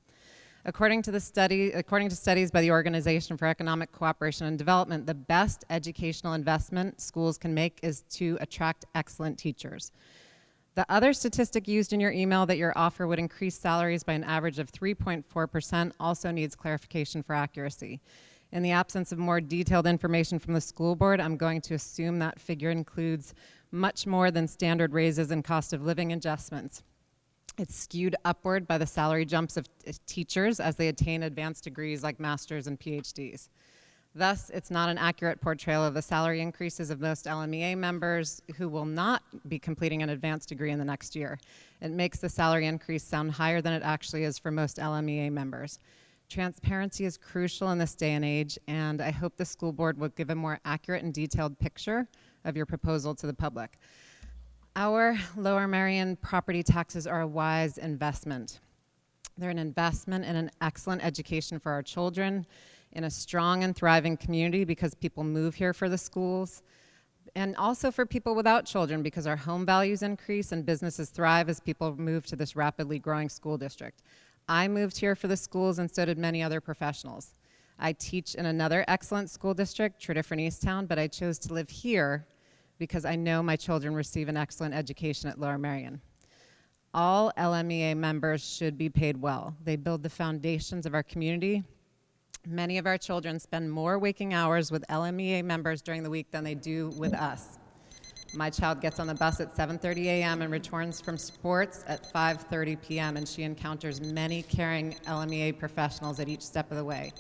According to studies by the Organization for Economic Cooperation and Development, the best educational investment schools can make is to attract excellent teachers. The other statistic used in your email that your offer would increase salaries by an average of 3.4% also needs clarification for accuracy. In the absence of more detailed information from the school board, I'm going to assume that figure includes much more than standard raises and cost of living adjustments. It's skewed upward by the salary jumps of teachers as they attain advanced degrees like masters and PhDs. Thus, it's not an accurate portrayal of the salary increases of most LMEA members who will not be completing an advanced degree in the next year. It makes the salary increase sound higher than it actually is for most LMEA members. Transparency is crucial in this day and age, and I hope the school board will give a more accurate and detailed picture of your proposal to the public. Our Lower Merion property taxes are a wise investment. They're an investment in an excellent education for our children, in a strong and thriving community because people move here for the schools, and also for people without children because our home values increase and businesses thrive as people move to this rapidly growing school district. I moved here for the schools, and so did many other professionals. I teach in another excellent school district, Tredyffrin Easttown, but I chose to live here because I know my children receive an excellent education at Lower Merion. All LMEA members should be paid well. They build the foundations of our community. Many of our children spend more waking hours with LMEA members during the week than they do with us. My child gets on the bus at 7:30 a.m. and returns from sports at 5:30 p.m., and she encounters many caring LMEA professionals at each step of the way.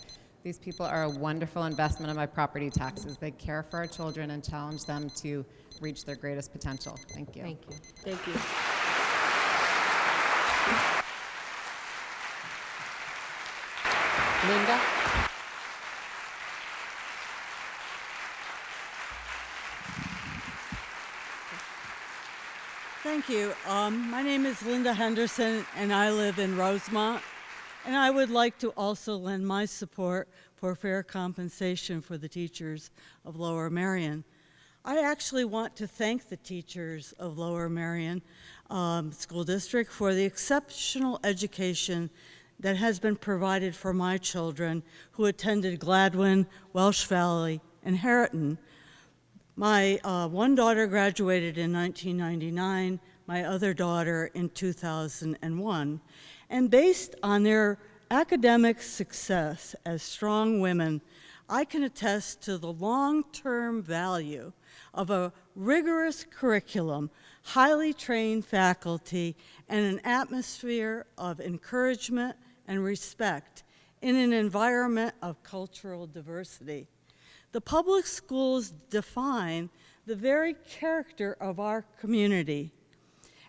These people are a wonderful investment in my property taxes. They care for our children and challenge them to reach their greatest potential. Thank you. Thank you. Thank you. Linda? Thank you. My name is Linda Henderson, and I live in Rosemont. And I would like to also lend my support for fair compensation for the teachers of Lower Merion. I actually want to thank the teachers of Lower Merion School District for the exceptional education that has been provided for my children who attended Gladwin, Welsh Valley, and Harriton. My one daughter graduated in 1999, my other daughter in 2001. And based on their academic success as strong women, I can attest to the long-term value of a rigorous curriculum, highly trained faculty, and an atmosphere of encouragement and respect in an environment of cultural diversity. The public schools define the very character of our community.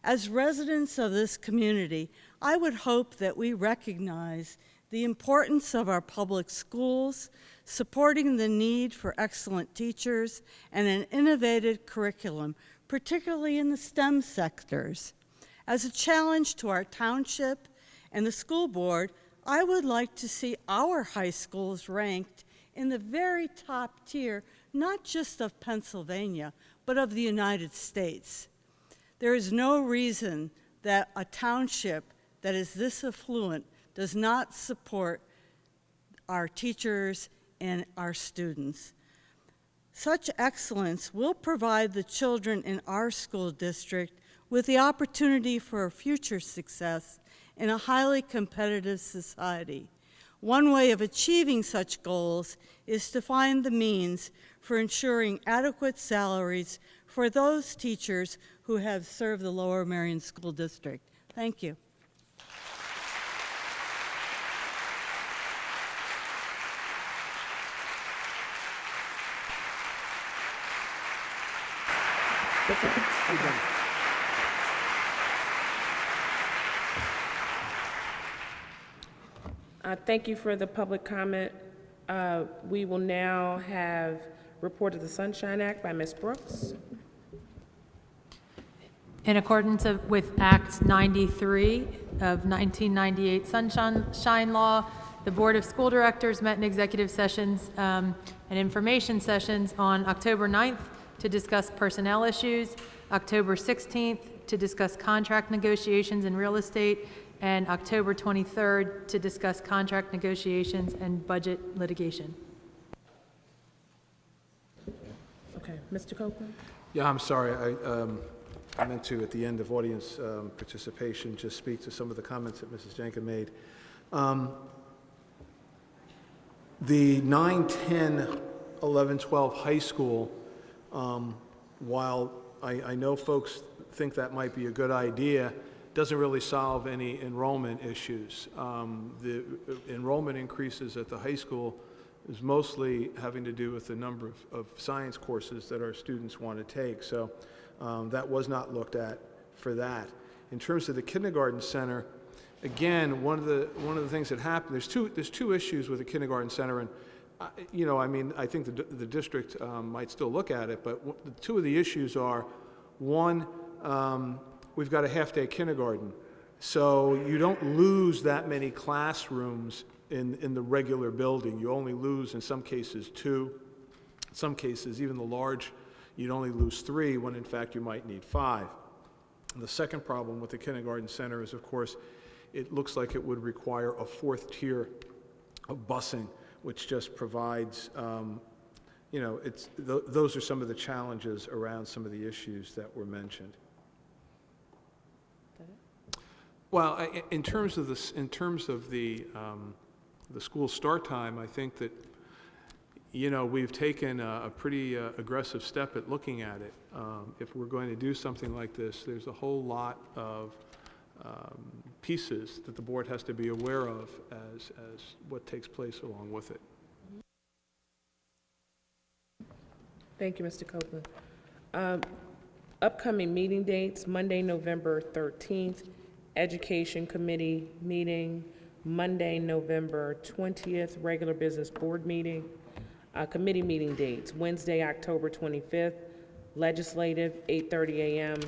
As residents of this community, I would hope that we recognize the importance of our public schools, supporting the need for excellent teachers and an innovative curriculum, particularly in the STEM sectors. As a challenge to our township and the school board, I would like to see our high schools ranked in the very top tier, not just of Pennsylvania, but of the United States. There is no reason that a township that is this affluent does not support our teachers and our students. Such excellence will provide the children in our school district with the opportunity for future success in a highly competitive society. One way of achieving such goals is to find the means for ensuring adequate salaries for those teachers who have served the Lower Merion School District. Thank you. Thank you for the public comment. We will now have report of the Sunshine Act by Ms. Brooks. In accordance with Act 93 of 1998 Sunshine Law, the Board of School Directors met in executive sessions and information sessions on October 9th to discuss personnel issues, October 16th to discuss contract negotiations in real estate, and October 23rd to discuss contract negotiations and budget litigation. Okay, Mr. Copeland? Yeah, I'm sorry. I meant to, at the end of audience participation, just speak to some of the comments that Mrs. Jenkin made. The 9, 10, 11, 12 high school, while I know folks think that might be a good idea, doesn't really solve any enrollment issues. The enrollment increases at the high school is mostly having to do with the number of science courses that our students want to take. So that was not looked at for that. In terms of the kindergarten center, again, one of the things that happened, there's two issues with the kindergarten center, and you know, I mean, I think the district might still look at it, but two of the issues are, one, we've got a half-day kindergarten, so you don't lose that many classrooms in the regular building. You only lose, in some cases, 2. In some cases, even the large, you'd only lose 3, when in fact you might need 5. And the second problem with the kindergarten center is, of course, it looks like it would require a 4th tier of busing, which just provides, you know, those are some of the challenges around some of the issues that were mentioned. Well, in terms of the school start time, I think that, you know, we've taken a pretty aggressive step at looking at it. If we're going to do something like this, there's a whole lot of pieces that the board has to be aware of as what takes place along with it. Thank you, Mr. Copeland. Upcoming meeting dates: Monday, November 13th, Education Committee meeting; Monday, November 20th, regular business board meeting. Committee meeting dates: Wednesday, October 25th, Legislative, 8:30 a.m.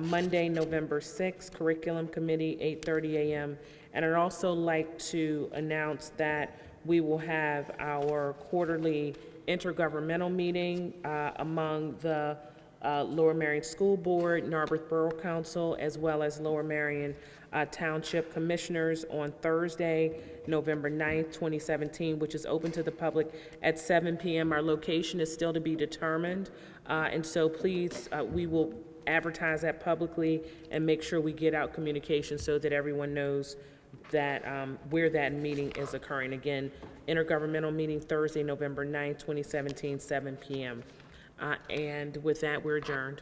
Monday, November 6th, Curriculum Committee, 8:30 a.m. And I'd also like to announce that we will have our quarterly intergovernmental meeting among the Lower Merion School Board, Narberth Borough Council, as well as Lower Merion Township Commissioners on Thursday, November 9th, 2017, which is open to the public at 7 p.m. Our location is still to be determined, and so please, we will advertise that publicly and make sure we get out communication so that everyone knows that where that meeting is occurring. Again, intergovernmental meeting Thursday, November 9th, 2017, 7 p.m. And with that, we're adjourned.